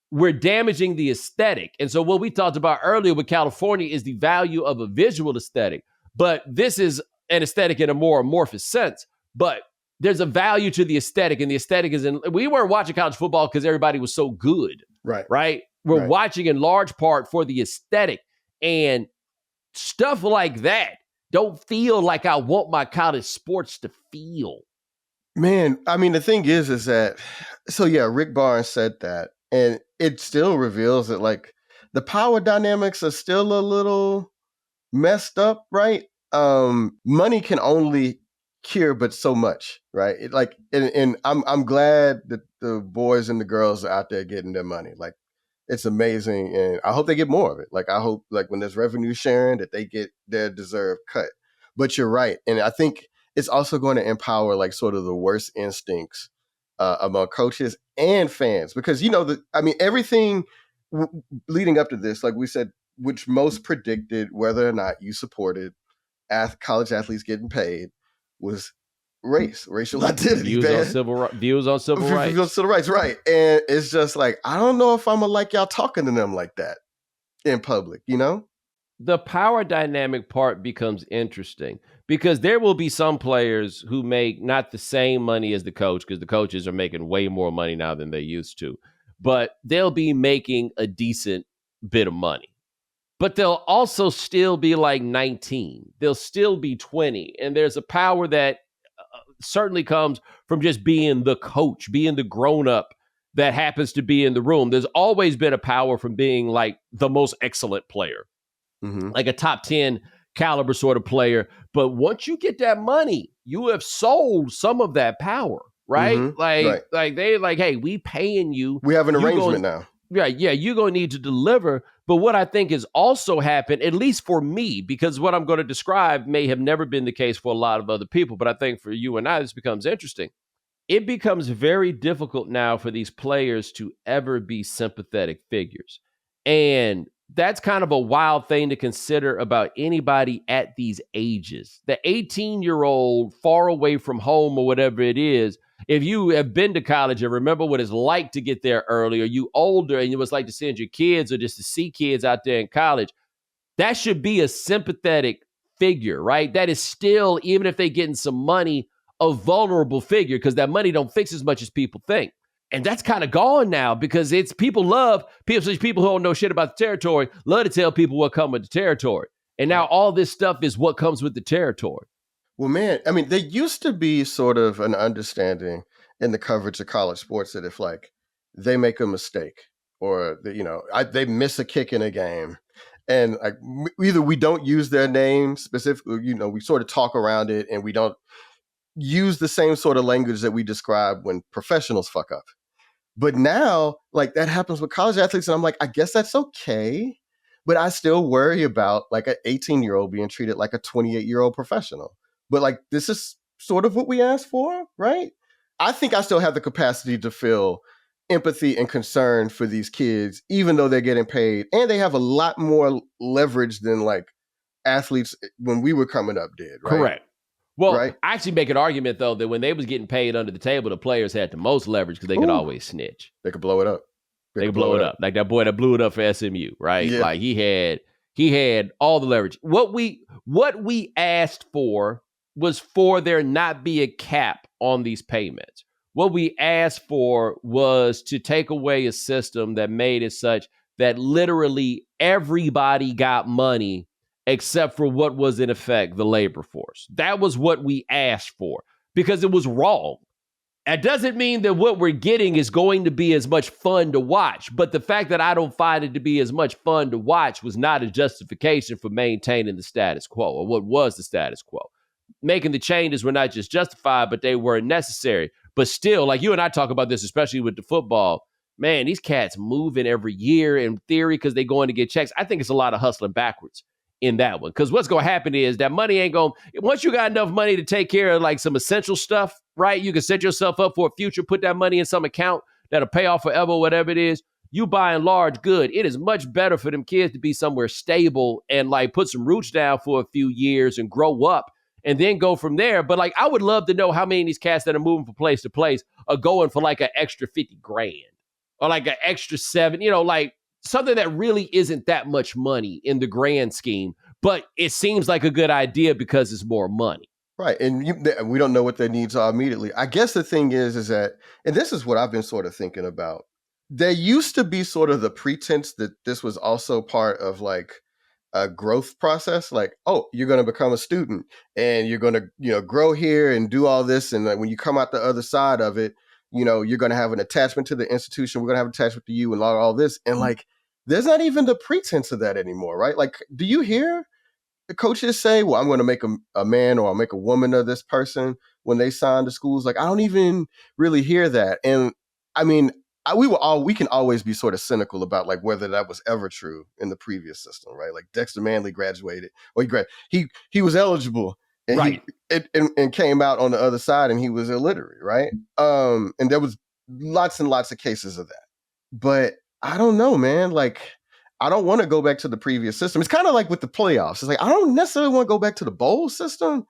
S1: We're damaging the aesthetic. And so what we talked about earlier with California is the value of a visual aesthetic. But this is an aesthetic in a more amorphous sense. But there's a value to the aesthetic, and the aesthetic is we weren't watching college football because everybody was so good. Right? We're watching in large part for the aesthetic. And stuff like that don't feel like I want my college sports to feel.
S2: Man, I mean, the thing is that, so yeah, Rick Barnes said that, and it still reveals that like the power dynamics are still a little messed up, right? Money can only cure but so much, right? And I'm glad that the boys and the girls are out there getting their money. Like, it's amazing, and I hope they get more of it. Like, I hope like when there's revenue sharing that they get their deserved cut. But you're right, and I think it's also going to empower like sort of the worst instincts among coaches and fans, because everything leading up to this, like we said, which most predicted whether or not you supported college athletes getting paid, was racial identity,
S1: views on civil rights,
S2: right? And it's just like, I don't know if I'm gonna like y'all talking to them like that in public,
S1: The power dynamic part becomes interesting because there will be some players who make not the same money as the coach, because the coaches are making way more money now than they used to, but they'll be making a decent bit of money. But they'll also still be like 19. They'll still be 20. And there's a power that certainly comes from just being the coach, being the grown-up that happens to be in the room. There's always been a power from being like the most excellent player, like a top 10 caliber sort of player. But once you get that money, you have sold some of that power, right? Like they like, hey, we paying you.
S2: We have an arrangement now.
S1: Yeah, you're going to need to deliver. But what I think has also happened, at least for me, because what I'm going to describe may have never been the case for a lot of other people, but I think for you and I, this becomes interesting. It becomes very difficult now for these players to ever be sympathetic figures. And that's kind of a wild thing to consider about anybody at these ages. The 18-year-old far away from home or whatever it is, if you have been to college and remember what it's like to get there early, or you older and it was like to send your kids or just to see kids out there in college, that should be a sympathetic figure, right? That is still, even if they're getting some money, a vulnerable figure, because that money don't fix as much as people think. And that's kind of gone now, because it's people who don't know shit about the territory, love to tell people what comes with the territory. And now all this stuff is what comes with the territory.
S2: Well, man, I mean, there used to be sort of an understanding in the coverage of college sports that if like they make a mistake or they miss a kick in a game, and like either we don't use their name specifically, we sort of talk around it, and we don't use the same sort of language that we describe when professionals fuck up. But now, like, that happens with college athletes, and I'm like, I guess that's okay. But I still worry about like an 18-year-old being treated like a 28-year-old professional. But like, this is sort of what we asked for, right? I think I still have the capacity to feel empathy and concern for these kids, even though they're getting paid, and they have a lot more leverage than like athletes when we were coming up did, right?
S1: Correct. Well, I actually make an argument, though, that when they was getting paid under the table, the players had the most leverage because they could always snitch.
S2: They could blow it up.
S1: They could blow it up. Like that boy that blew it up for SMU, right? Yeah. Like he had all the leverage. What we asked for was for there not be a cap on these payments. What we asked for was to take away a system that made it such that literally everybody got money except for what was in effect the labor force. That was what we asked for, because it was wrong. That doesn't mean that what we're getting is going to be as much fun to watch, but the fact that I don't find it to be as much fun to watch was not a justification for maintaining the status quo, or what was the status quo. Making the changes were not just justified, but they were necessary. But still, like you and I talk about this, especially with the football, man, these cats moving every year in theory because they're going to get checks. I think it's a lot of hustling backwards in that one, because what's going to happen is that money ain't going, once you got enough money to take care of like some essential stuff, right? You can set yourself up for a future, put that money in some account that'll pay off forever, whatever it is. you by and large good. It is much better for them kids to be somewhere stable and like put some roots down for a few years and grow up and then go from there. But like, I would love to know how many of these cats that are moving from place to place are going for like an extra 50 grand or like an extra 7, like something that really isn't that much money in the grand scheme, but it seems like a good idea because it's more money.
S2: Right. And we don't know what their needs are immediately. I guess the thing is that, and this is what I've been sort of thinking about. There used to be sort of the pretense that this was also part of like a growth process. Like, oh, you're going to become a student and you're going to, grow here and do all this. And like, when you come out the other side of it, you're going to have an attachment to the institution. We're going to have an attachment to you and all this. And like, there's not even the pretense of that anymore, right? Like, do you hear the coaches say, well, I'm going to make a man or I'll make a woman of this person when they sign to schools? Like, I don't even really hear that. And I mean, we can always be sort of cynical about like whether that was ever true in the previous system, right? Like Dexter Manley graduated, or he was eligible, and
S1: right,
S2: and came out on the other side, and he was illiterate, right? And there was lots and lots of cases of that. But I don't know, man. Like, I don't want to go back to the previous system. It's kind of like with the playoffs. It's like, I don't necessarily want to go back to the bowl system,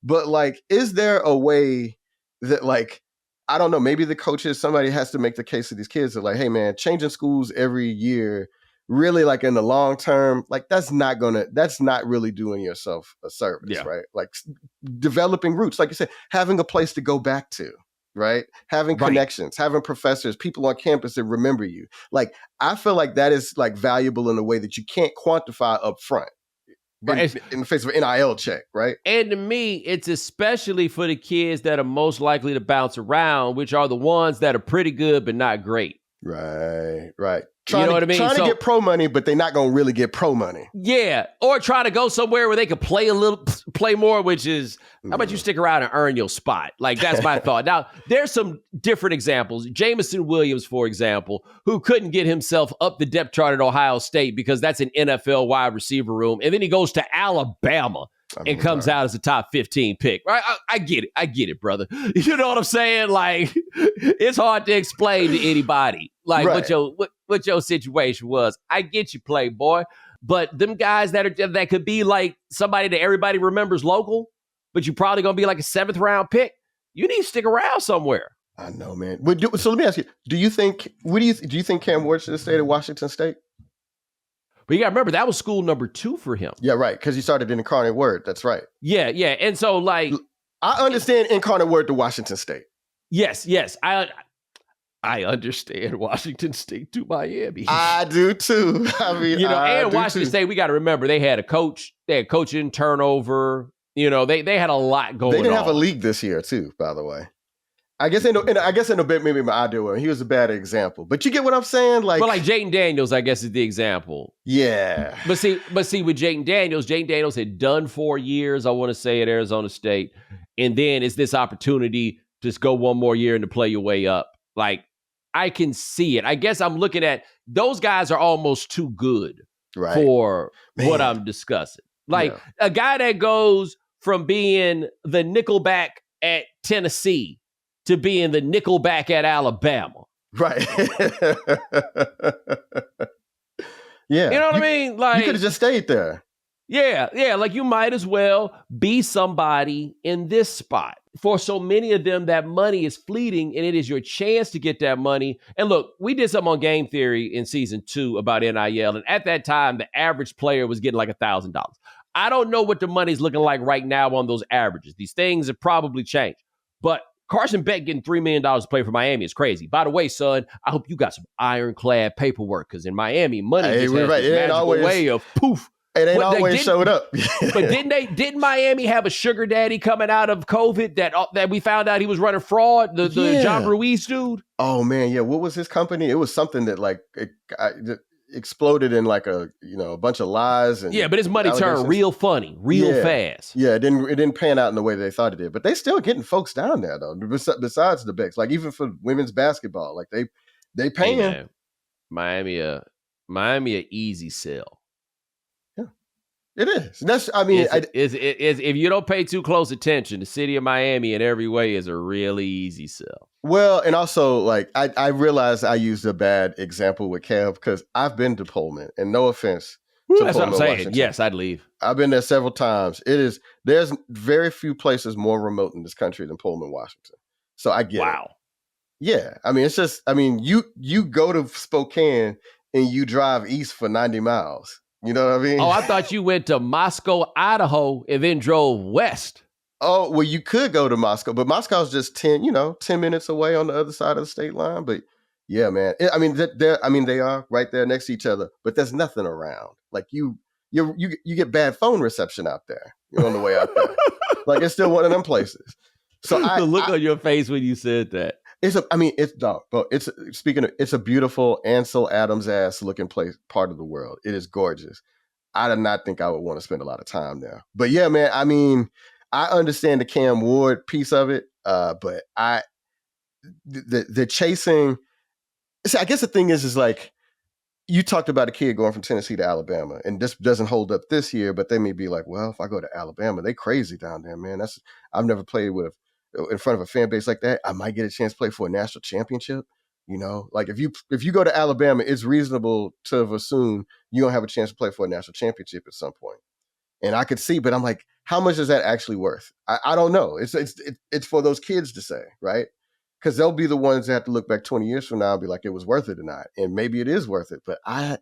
S2: but like, is there a way that like, I don't know, maybe the coaches, somebody has to make the case to these kids that like, hey man, changing schools every year, really like in the long term, like that's not really doing yourself a service, right? Like developing roots, like you said, having a place to go back to. Right? Having connections, having professors, people on campus that remember you. Like, I feel like that is like valuable in a way that you can't quantify up front in the face of an NIL check, right?
S1: And to me, it's especially for the kids that are most likely to bounce around, which are the ones that are pretty good but not great.
S2: Right.
S1: You know what I mean?
S2: Trying to get pro money, but they're not going to really get pro money.
S1: Yeah. Or try to go somewhere where they can play more, which is, how about you stick around and earn your spot? Like, that's my thought. Now, there's some different examples. Jameson Williams, for example, who couldn't get himself up the depth chart at Ohio State because that's an NFL wide receiver room. And then he goes to Alabama and comes out as a top 15 pick. Right? I get it, brother. You know what I'm saying? Like, it's hard to explain to anybody like what your situation was. I get you, Playboy. But them guys that could be like somebody that everybody remembers local, but you're probably gonna be like a 7th round pick. You need to stick around somewhere.
S2: I know, man. So let me ask you: do you think Cam Ward should have stayed at Washington State?
S1: But you got to remember, that was school number 2 for him.
S2: Yeah, right. Because he started in Incarnate Word. That's right.
S1: Yeah. And so, like,
S2: I understand Incarnate Word to Washington State.
S1: Yes. I understand Washington State to Miami.
S2: I do too. I mean,
S1: and Washington State, we got to remember, they had a coach. They had coaching turnover. They had a lot going on.
S2: They didn't have a league this year too, by the way. I guess in a bit, maybe my ideal one. He was a bad example, but you get what I'm saying. Like,
S1: well, like Jayden Daniels, I guess is the example.
S2: Yeah,
S1: but see, with Jayden Daniels had done 4 years, I want to say, at Arizona State, and then it's this opportunity to just go one more year and to play your way up. Like, I can see it. I guess I'm looking at those guys are almost too good for what I'm discussing. Like a guy that goes from being the nickelback at Tennessee to being the nickelback at Alabama.
S2: Right. Yeah.
S1: You know what I mean? Like,
S2: you could have just stayed there.
S1: Yeah. Like, you might as well be somebody in this spot. For so many of them, that money is fleeting, and it is your chance to get that money. And look, we did something on Game Theory in season 2 about NIL, and at that time, the average player was getting like $1,000. I don't know what the money's looking like right now on those averages. These things have probably changed. But Carson Beck getting $3 million to play for Miami is crazy. By the way, son, I hope you got some ironclad paperwork, because in Miami, money just has this magical way of poof.
S2: It ain't always showed up.
S1: But didn't Miami have a sugar daddy coming out of COVID that we found out he was running fraud? The John Ruiz dude?
S2: Oh, man, yeah. What was his company? It was something that like it exploded in like a bunch of lies. And
S1: but his money turned real funny, fast.
S2: Yeah, it didn't pan out in the way they thought it did. But they still getting folks down there though. Besides the Becks, like even for women's basketball, like they paying.
S1: Hey, Miami a easy sell.
S2: Yeah, It is. That's. I mean,
S1: if you don't pay too close attention, the city of Miami in every way is a really easy sell.
S2: well, and also like I realized I used a bad example with Kev because I've been to Pullman, and no offense to
S1: That's
S2: Pullman,
S1: what I'm saying.
S2: Washington.
S1: Yes, I'd leave.
S2: I've been there several times. There's very few places more remote in this country than Pullman, Washington. So I get it. Yeah. I mean, it's just, I mean, you go to Spokane and you drive east for 90 miles. You know what I mean?
S1: Oh, I thought you went to Moscow, Idaho, and then drove west.
S2: Oh, well, you could go to Moscow, but Moscow's just 10 minutes away on the other side of the state line. But yeah, man. They are right there next to each other, but there's nothing around. Like you get bad phone reception out there. You're on the way out there. Like it's still one of them places. So
S1: the look on your face when you said that.
S2: It's dark, but it's a beautiful Ansel Adams ass looking part of the world. It is gorgeous. I did not think I would want to spend a lot of time there. But yeah, man, I mean, I understand the Cam Ward piece of it, but the chasing. See, I guess the thing is like you talked about a kid going from Tennessee to Alabama, and this doesn't hold up this year. But they may be like, well, if I go to Alabama, they crazy down there, man. I've never played in front of a fan base like that. I might get a chance to play for a national championship. You know, like if you go to Alabama, it's reasonable to assume you don't have a chance to play for a national championship at some point. And I could see, but I'm like, how much is that actually worth? I don't know. It's for those kids to say, right? Because they'll be the ones that have to look back 20 years from now and be like, it was worth it or not. And maybe it is worth it. But I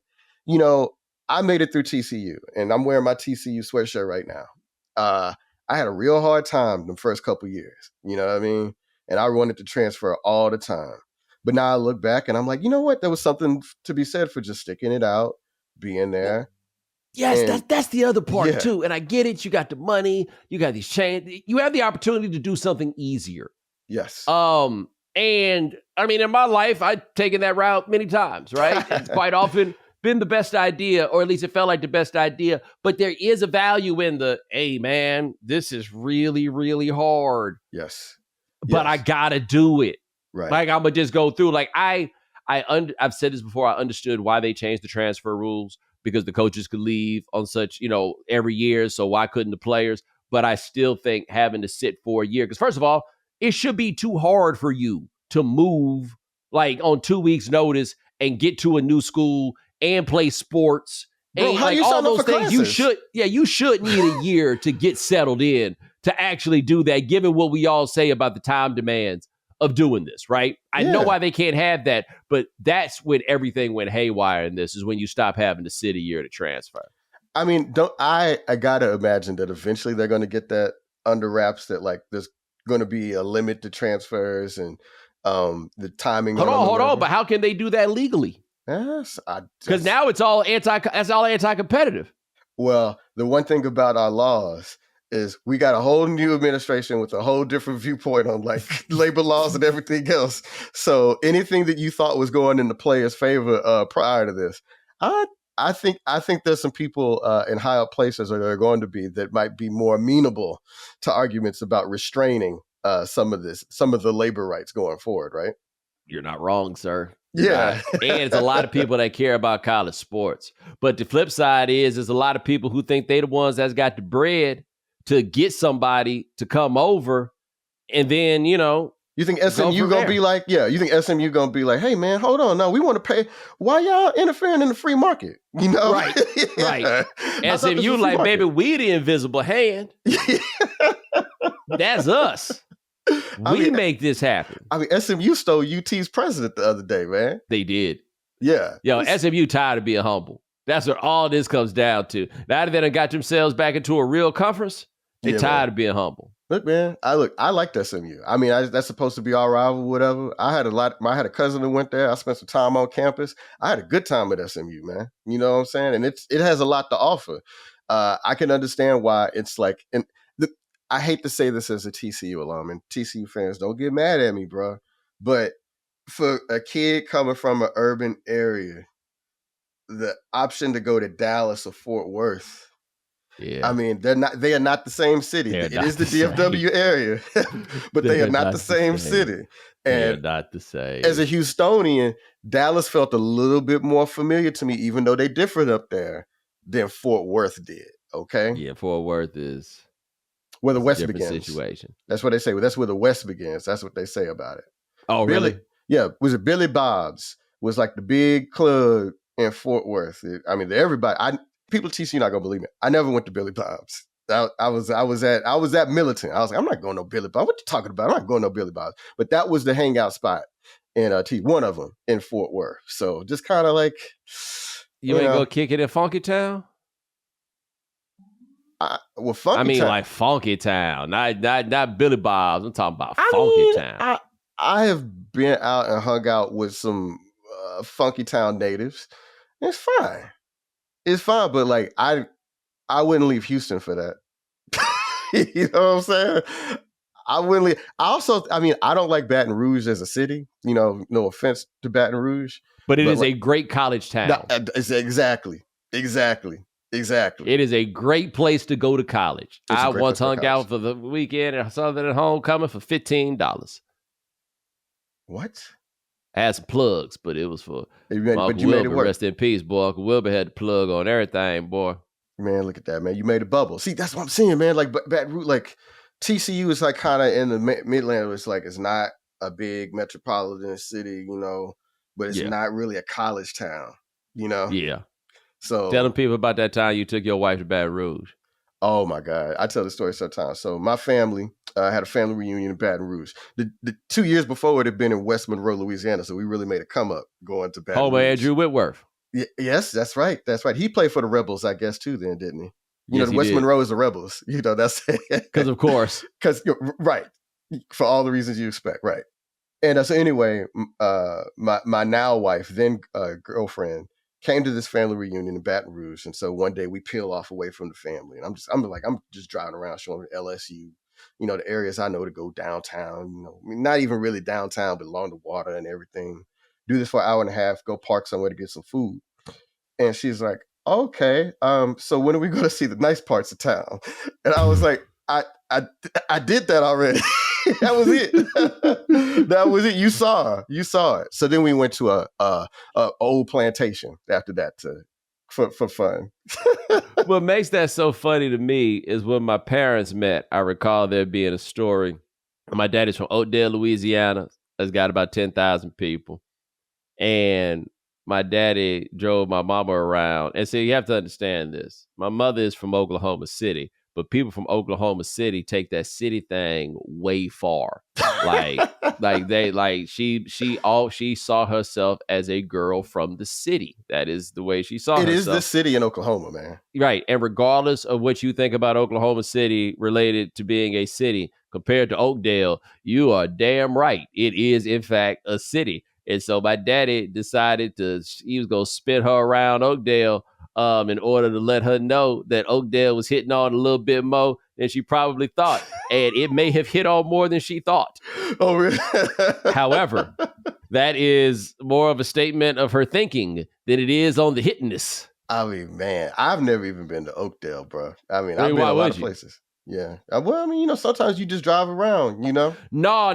S2: made it through TCU, and I'm wearing my TCU sweatshirt right now. I had a real hard time the first couple years. You know what I mean? And I wanted to transfer all the time. But now I look back and I'm like, you know what? There was something to be said for just sticking it out, being there.
S1: Yes, and that's the other part too. And I get it. You got the money. You got these chains. You have the opportunity to do something easier.
S2: Yes.
S1: And I mean, in my life, I've taken that route many times, right? It's quite often been the best idea, or at least it felt like the best idea. But there is a value in hey, man, this is really, really hard.
S2: Yes.
S1: But I gotta do it.
S2: Right.
S1: Like I'm gonna just go through. Like I've said this before. I understood why they changed the transfer rules because the coaches could leave on such, every year. So why couldn't the players? But I still think having to sit for a year, because first of all, it should be too hard for you to move like on 2 weeks notice and get to a new school and play sports.
S2: Bro,
S1: and
S2: how
S1: like
S2: you
S1: all those things
S2: classes?
S1: you should need a year to get settled in to actually do that, given what we all say about the time demands of doing this, right? I know why they can't have that, but that's when everything went haywire in this, is when you stop having to sit a year to transfer.
S2: I mean, I gotta imagine that eventually they're gonna get that under wraps, that like there's gonna be a limit to transfers and the timing.
S1: Hold on, but how can they do that legally?
S2: Yes,
S1: because now it's all anti-competitive.
S2: Well, the one thing about our laws is we got a whole new administration with a whole different viewpoint on like labor laws and everything else. So anything that you thought was going in the players' favor prior to this, I think there's some people in high up places that are going to be that might be more amenable to arguments about restraining some of the labor rights going forward, right?
S1: You're not wrong, sir.
S2: Yeah.
S1: And it's a lot of people that care about college sports. But the flip side is there's a lot of people who think they're the ones that's got the bread to get somebody to come over. And then,
S2: you think SMU gonna be like, you think SMU gonna be like, hey man, hold on, no, we want to pay. Why y'all interfering in the free market?
S1: Right, right. SMU like, market. Baby, we the invisible hand. That's us. We make this happen.
S2: I mean, SMU stole UT's president the other day, man.
S1: They did.
S2: Yeah.
S1: Yo, SMU tired of being humble. That's what all this comes down to. Now that they got themselves back into a real conference, they tired of being humble.
S2: Look, man, I liked SMU. I mean, that's supposed to be our rival, whatever. I had a cousin who went there. I spent some time on campus. I had a good time at SMU, man. You know what I'm saying? And it has a lot to offer. I can understand why it's like, and I hate to say this as a TCU alum, and TCU fans, don't get mad at me, bro. But for a kid coming from an urban area, the option to go to Dallas or Fort Worth, I mean, they are not the same city. It is the DFW area, but they are not the same city. And
S1: they're not the same.
S2: As a Houstonian, Dallas felt a little bit more familiar to me, even though they differed up there, than Fort Worth did. Okay.
S1: Yeah, Fort Worth is
S2: Where the
S1: a
S2: West
S1: different
S2: begins.
S1: situation.
S2: That's what they say. That's where the West begins. That's what they say about it.
S1: Oh,
S2: Billy,
S1: really?
S2: yeah, was it Billy Bob's? Was like the big club in Fort Worth. I mean, people teach you're not gonna believe me. I never went to Billy Bob's. I was at Militant. I was like, I'm not going to Billy Bob. What you talking about? I'm not going to Billy Bob's. But that was the hangout spot in one of them in Fort Worth. So just kind of like,
S1: You ain't go kick it in Funky Town?
S2: Funky
S1: I mean,
S2: Town,
S1: like Funky Town, not Billy Bob's. I'm talking about Funky Town.
S2: I have been out and hung out with some Funky Town natives. It's fine. It's fine, but like I wouldn't leave Houston for that. You know what I'm saying? I wouldn't leave. I don't like Baton Rouge as a city. You know, no offense to Baton Rouge,
S1: but it is a great college town.
S2: It's exactly. It
S1: is a great place to go to college. I once hung out for the weekend at Southern Homecoming for $15.
S2: What?
S1: I had some plugs, but it was for
S2: Uncle Wilbur.
S1: Rest in peace, boy. Uncle Wilbur had the plug on everything, boy.
S2: Man, look at that, man. You made a bubble. See, that's what I'm saying, man. Like Baton Rouge, like TCU is like kind of in the Midland. It's like it's not a big metropolitan city, you know, but it's not really a college town, you know.
S1: Yeah.
S2: So
S1: tell them people about that time you took your wife to Baton Rouge.
S2: Oh my God, I tell the story sometimes. So my family had a family reunion in Baton Rouge. The 2 years before it had been in West Monroe, Louisiana. So we really made a come up going to Baton Rouge.
S1: Andrew Whitworth.
S2: Yes, that's right. That's right. He played for the Rebels, I guess, too, then, didn't he? You
S1: know,
S2: the West Monroe is the Rebels. You know, that's
S1: because of course.
S2: Because right. For all the reasons you expect, right. And so anyway, my now wife, then girlfriend, came to this family reunion in Baton Rouge. And so one day we peel off away from the family. And I'm just driving around showing LSU, you know, the areas I know to go downtown, you know, I mean, not even really downtown, but along the water and everything. Do this for an hour and a half, go park somewhere to get some food. And she's like, okay, so when are we going to see the nice parts of town? And I was like, I did that already. That was it. That was it. You saw it. So then we went to a old plantation after that for fun.
S1: What makes that so funny to me is when my parents met, I recall there being a story. My dad is from Oakdale, Louisiana. It's got about 10,000 people. And my daddy drove my mama around. And so you have to understand this. My mother is from Oklahoma City, but people from Oklahoma City take that city thing way far. She saw herself as a girl from the city. That is the way she saw herself.
S2: It is the city in Oklahoma, man.
S1: Right. And regardless of what you think about Oklahoma City related to being a city compared to Oakdale, you are damn right. It is, in fact, a city. And so my daddy decided he was going to spin her around Oakdale in order to let her know that Oakdale was hitting on a little bit more than she probably thought. And it may have hit on more than she thought.
S2: Oh, really?
S1: However, that is more of a statement of her thinking than it is on the hittingness.
S2: I mean, man, I've never even been to Oakdale, bro. I've been a lot of places. Yeah. Well, I mean, you know, sometimes you just drive around, you know?
S1: No.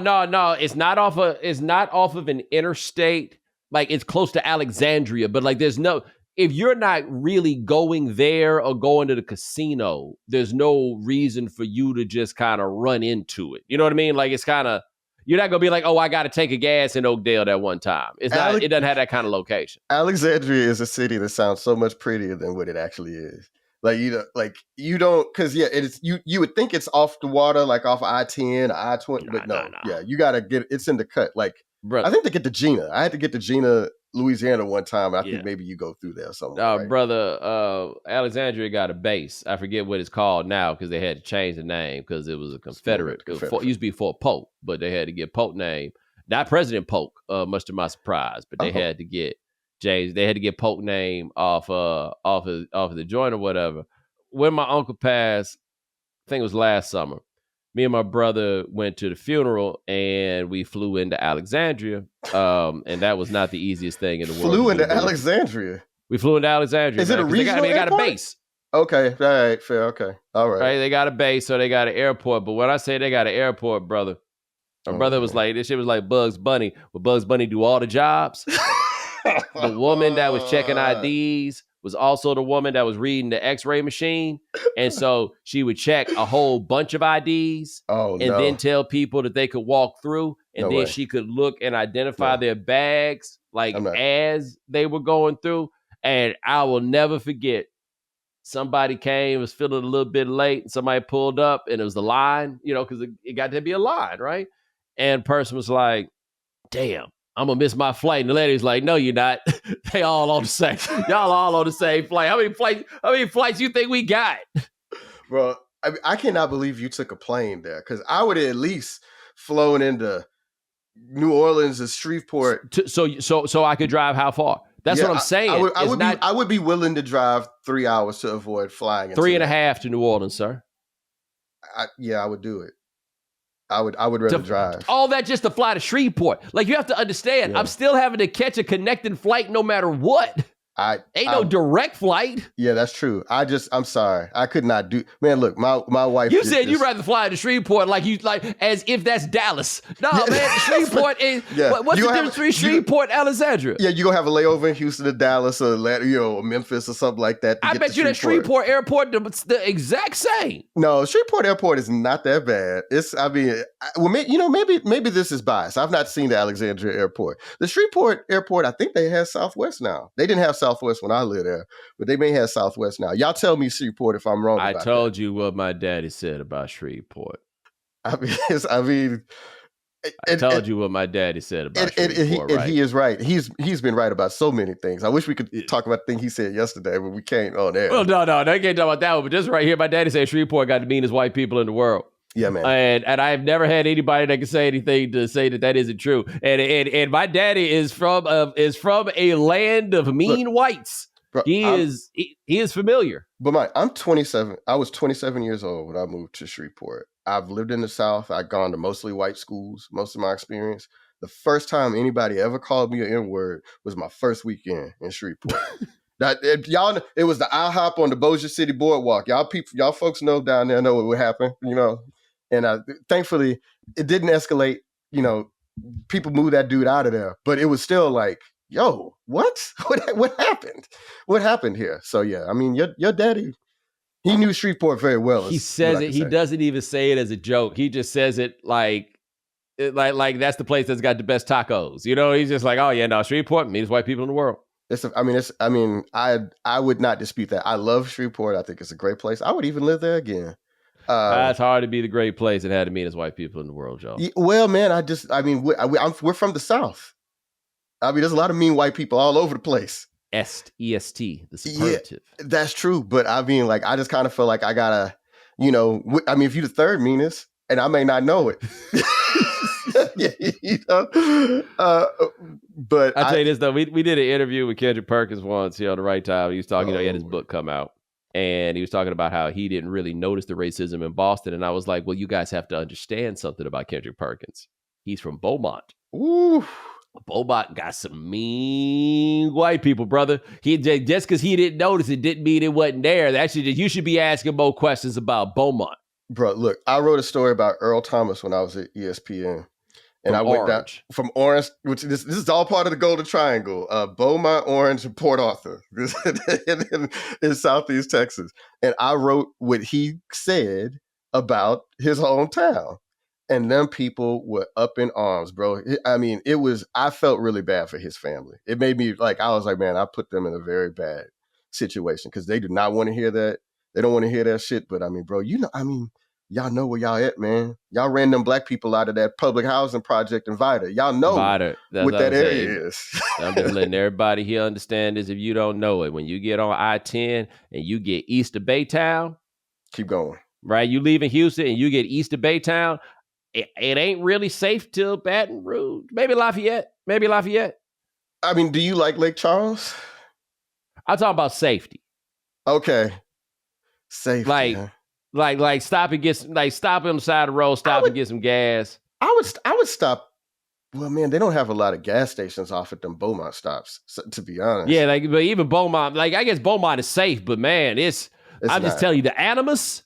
S1: It's not off of an interstate. Like, it's close to Alexandria, but like if you're not really going there or going to the casino, there's no reason for you to just kind of run into it. You know what I mean? Like, it's kind of, you're not going to be like, oh, I got to take a gas in Oakdale that one time. It doesn't have that kind of location.
S2: Alexandria is a city that sounds so much prettier than what it actually is. Like, you don't, because it's you would think it's off the water, like off I-10, I-20, but no. Yeah, you got to it's in the cut. Like, brother, I think to get to Gina, I had to get to Gina, Louisiana one time. And I think maybe you go through there somewhere. Right?
S1: Brother, Alexandria got a base. I forget what it's called now because they had to change the name because it was a Confederate. It used to be Fort Polk, but they had to get Polk name. Not President Polk, much to my surprise, but they had to get James. They had to get Polk name off of the joint or whatever. When my uncle passed, I think it was last summer, me and my brother went to the funeral and we flew into Alexandria. And that was not the easiest thing in the world.
S2: Flew into Alexandria?
S1: We flew into Alexandria.
S2: Is it a regional
S1: they got a base.
S2: Okay. All right. Fair. Okay. All right.
S1: They got a base, so they got an airport. But when I say they got an airport, brother, my brother was like, this shit was like Bugs Bunny. Would Bugs Bunny do all the jobs? The woman that was checking IDs was also the woman that was reading the X-ray machine. And so she would check a whole bunch of IDs and then tell people that they could walk through. And then she could look and identify their bags as they were going through. And I will never forget, somebody came, was feeling a little bit late, and somebody pulled up, and it was the line, because it got to be a line, right? And person was like, damn, I'm going to miss my flight. And the lady's like, no, you're not. They all on the same. Y'all all on the same flight. How many flights you think we got?
S2: Bro, I cannot believe you took a plane there, because I would have at least flown into New Orleans and Shreveport.
S1: So I could drive how far? That's what I'm saying.
S2: I would be willing to drive 3 hours to avoid flying.
S1: 3.5 to New Orleans, sir.
S2: I would do it. I would rather drive.
S1: All that just to fly to Shreveport. Like, you have to understand, I'm still having to catch a connecting flight no matter what. Ain't no direct flight.
S2: Yeah, that's true. I'm sorry. I could not do. Man, look, my wife.
S1: You said you'd rather fly to Shreveport like as if that's Dallas. No, man, Shreveport is. Yeah. What's the difference between Shreveport and Alexandria?
S2: Yeah, you gonna have a layover in Houston to Dallas or Memphis or something like that.
S1: I bet you that Shreveport Airport the exact same.
S2: No, Shreveport Airport is not that bad. Maybe this is biased. I've not seen the Alexandria Airport. The Shreveport Airport, I think they have Southwest now. They didn't have Southwest when I lived there, but they may have Southwest now. Y'all tell me Shreveport if I'm wrong.
S1: I told you what my daddy said about Shreveport.
S2: I told you what my daddy said about Shreveport, right? And he is right. He's been right about so many things. I wish we could talk about the thing he said yesterday, but we can't on air.
S1: Well, no, they can't talk about that one. But just right here, my daddy said Shreveport got the meanest white people in the world.
S2: Yeah, man.
S1: And I've never had anybody that can say anything to say that isn't true. And my daddy is from a land of mean whites. Bro, he is familiar.
S2: But I'm 27. I was 27 years old when I moved to Shreveport. I've lived in the South. I've gone to mostly white schools, most of my experience. The first time anybody ever called me an N-word was my first weekend in Shreveport. It was the IHOP on the Bossier City Boardwalk. Y'all folks know down there know what would happen, And thankfully, it didn't escalate. People moved that dude out of there, but it was still like, yo, what? What happened? What happened here? So yeah, I mean, your daddy, he knew Shreveport very well.
S1: He says it. He doesn't even say it as a joke. He just says it like that's the place that's got the best tacos. He's just like, oh yeah, no, Shreveport means white people in the world.
S2: I would not dispute that. I love Shreveport. I think it's a great place. I would even live there again.
S1: It's hard to be the great place and had to mean as white people in the world, Joe.
S2: Well, man, we're from the South. There's a lot of mean white people all over the place.
S1: EST, the superlative.
S2: Yeah, that's true. But I just kind of feel like I gotta, if you're the third meanest, and I may not know it. But
S1: I'll tell you this though, we did an interview with Kendrick Perkins once, the right time. He was talking, he had his book come out. And he was talking about how he didn't really notice the racism in Boston. And I was like, well, you guys have to understand something about Kendrick Perkins. He's from Beaumont.
S2: Ooh.
S1: Beaumont got some mean white people, brother. Just because he didn't notice it didn't mean it wasn't there. Actually, you should be asking more questions about Beaumont.
S2: Bro, look, I wrote a story about Earl Thomas when I was at ESPN. And I went down from Orange, which this is all part of the Golden Triangle, Beaumont, Orange, and Port Arthur in Southeast Texas. And I wrote what he said about his hometown. And them people were up in arms, bro. I felt really bad for his family. It made me I was like, man, I put them in a very bad situation because they do not want to hear that. They don't want to hear that shit. But bro, y'all know where y'all at, man. Y'all ran them black people out of that public housing project in Vida. Y'all know what that area is.
S1: I'm just letting everybody here understand this if you don't know it. When you get on I-10 and you get east of Baytown.
S2: Keep going.
S1: Right? You leave in Houston and you get east of Baytown. It ain't really safe till Baton Rouge. Maybe Lafayette.
S2: Do you like Lake Charles?
S1: I'm talking about safety.
S2: Okay. Safety.
S1: Like stop and get stop on the side of the road, and get some gas.
S2: I would stop. Well, man, they don't have a lot of gas stations off at them Beaumont stops, to be honest.
S1: Yeah, but even Beaumont, I guess Beaumont is safe, but man, I'm just telling you, the animus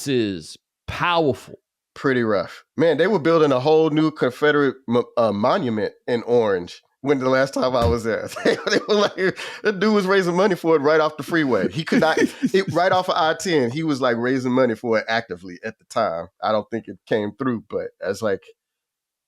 S1: is powerful.
S2: Pretty rough. Man, they were building a whole new Confederate monument in Orange when the last time I was there. They were like, the dude was raising money for it right off the freeway. He could not, right off of I-10, he was like raising money for it actively at the time. I don't think it came through, but as like,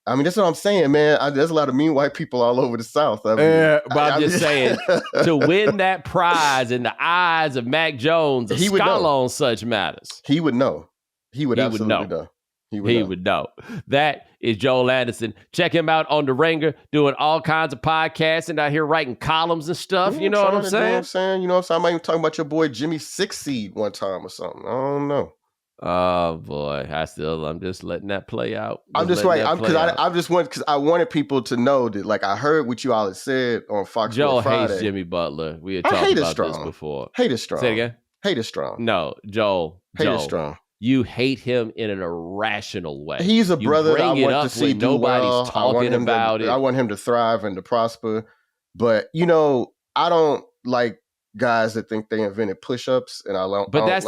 S2: I mean, that's what I'm saying, man. There's a lot of mean white people all over the South. I mean,
S1: but I'm just saying, to win that prize in the eyes of Mac Jones, a scholar on such matters.
S2: He would know. He would absolutely know. He
S1: would know. That is Joel Anderson. Check him out on The Ringer, doing all kinds of podcasts and out here writing columns and stuff. You know what I'm saying?
S2: You know what I'm saying? I might even talk about your boy Jimmy 6 Seed one time or something. I don't know.
S1: Oh boy, I'm just letting that play out.
S2: I just wanted people to know that, like, I heard what you all had said on Fox
S1: Joel
S2: Friday.
S1: Hates Jimmy Butler. We had talked about this before.
S2: Hate is strong.
S1: Say it again.
S2: Hate is strong.
S1: No, Joel.
S2: Hate is strong.
S1: You hate him in an irrational way.
S2: He's a brother that I want to see do
S1: nobody's
S2: well.
S1: talking about it.
S2: I want him to thrive and to prosper. But, you know, I don't like guys that think they invented push-ups, and that's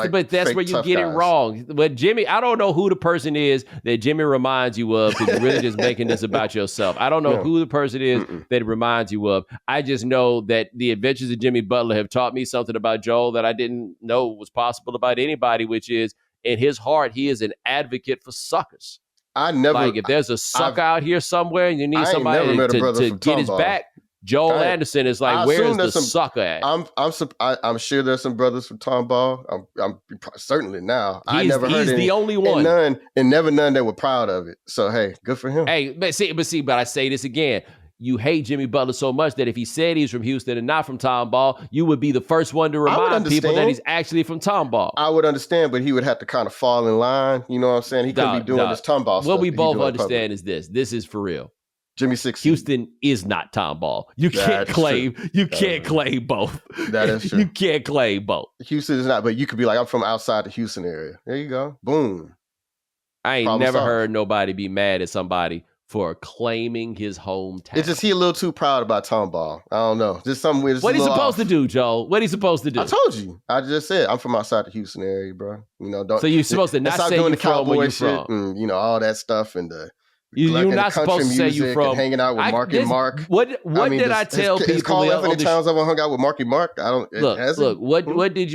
S2: where you get it wrong.
S1: But Jimmy, I don't know who the person is that Jimmy reminds you of, because you're really just making this about yourself. I don't know who the person is that it reminds you of. I just know that the adventures of Jimmy Butler have taught me something about Joel that I didn't know was possible about anybody, which is, in his heart, he is an advocate for suckers. If there's a sucker out here somewhere and you need somebody to get his back, Joel Anderson is like, where's the sucker at?
S2: I'm sure there's some brothers from Tomball. I'm certainly now. I never heard
S1: he's the only one.
S2: None that were proud of it. So hey, good for him.
S1: Hey, but I say this again. You hate Jimmy Butler so much that if he said he's from Houston and not from Tomball, you would be the first one to remind people that he's actually from Tomball.
S2: I would understand, but he would have to kind of fall in line. You know what I'm saying? He couldn't be doing this Tomball stuff.
S1: What we both understand is this. This is for real.
S2: Jimmy 6.
S1: Houston is not Tomball. You can't claim both.
S2: That is true.
S1: You can't claim both.
S2: Houston is not, but you could be like, I'm from outside the Houston area. There you go. Boom.
S1: I ain't never heard nobody be mad at somebody for claiming his hometown.
S2: It's just he a little too proud about Tomball. I don't know. Just something weird.
S1: What he supposed to do, Joel? What he supposed to do?
S2: I told you. I just said I'm from outside the Houston area, bro. You know, don't.
S1: So you're supposed to not say you from where you from,
S2: and you know all that stuff and the.
S1: You're not supposed to say you from
S2: hanging out with Marky Mark.
S1: What did I tell people?
S2: Carl Anthony Towns ever hung out with Marky Mark? I don't.
S1: Look. What did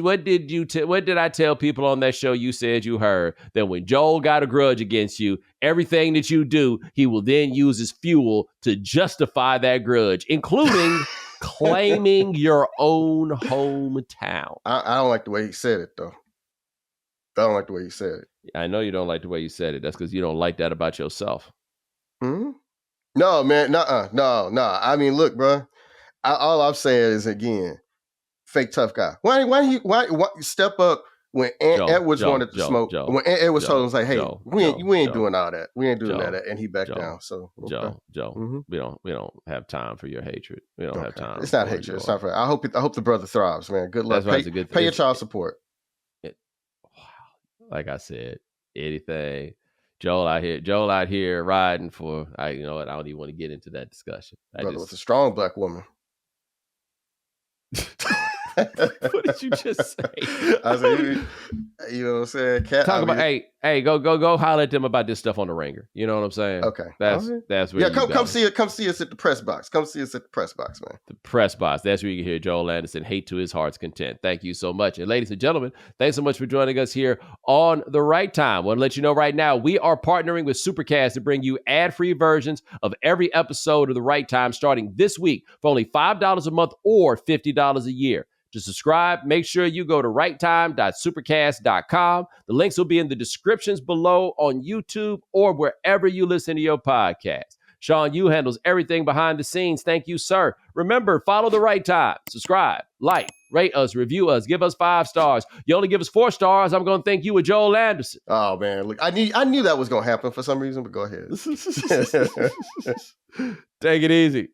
S1: I tell people on that show? You said you heard that when Joel got a grudge against you, everything that you do, he will then use as fuel to justify that grudge, including claiming your own hometown.
S2: I don't like the way he said it, though. I don't like the way he said it.
S1: I know you don't like the way you said it. That's because you don't like that about yourself.
S2: Hmm? No, man. No. I mean, look, bro. All I'm saying is, again, fake tough guy. Why step up when Edwards wanted to smoke? When Edwards told him, like, hey, we ain't doing all that. We ain't doing that, and he backed down. So, okay.
S1: Joe, we don't have time for your hatred. We don't have time.
S2: It's not hatred. It's not for. I hope the brother thrives, man. Good luck. Pay your child support.
S1: Like I said, anything. Joel out here riding for. You know what? I don't even want to get into that discussion.
S2: Brother was a strong black woman.
S1: What did you just say?
S2: I said, you know what I'm saying?
S1: Go holler at them about this stuff on The Ringer. You know what I'm saying?
S2: Okay.
S1: That's where you
S2: come see us at the press box. Come see us at the press box, man.
S1: The press box. That's where you can hear Joel Anderson hate to his heart's content. Thank you so much. And ladies and gentlemen, thanks so much for joining us here on The Right Time. I want to let you know right now, we are partnering with Supercast to bring you ad-free versions of every episode of The Right Time starting this week for only $5 a month or $50 a year. To subscribe, make sure you go to righttime.supercast.com. The links will be in the descriptions below on YouTube or wherever you listen to your podcast. Sean Yu handles everything behind the scenes. Thank you, sir. Remember, follow The Right Time. Subscribe, like, rate us, review us, give us 5 stars. You only give us 4 stars, I'm going to thank you with Joel Anderson.
S2: Oh, man. Look, I knew that was going to happen for some reason, but go ahead.
S1: Take it easy.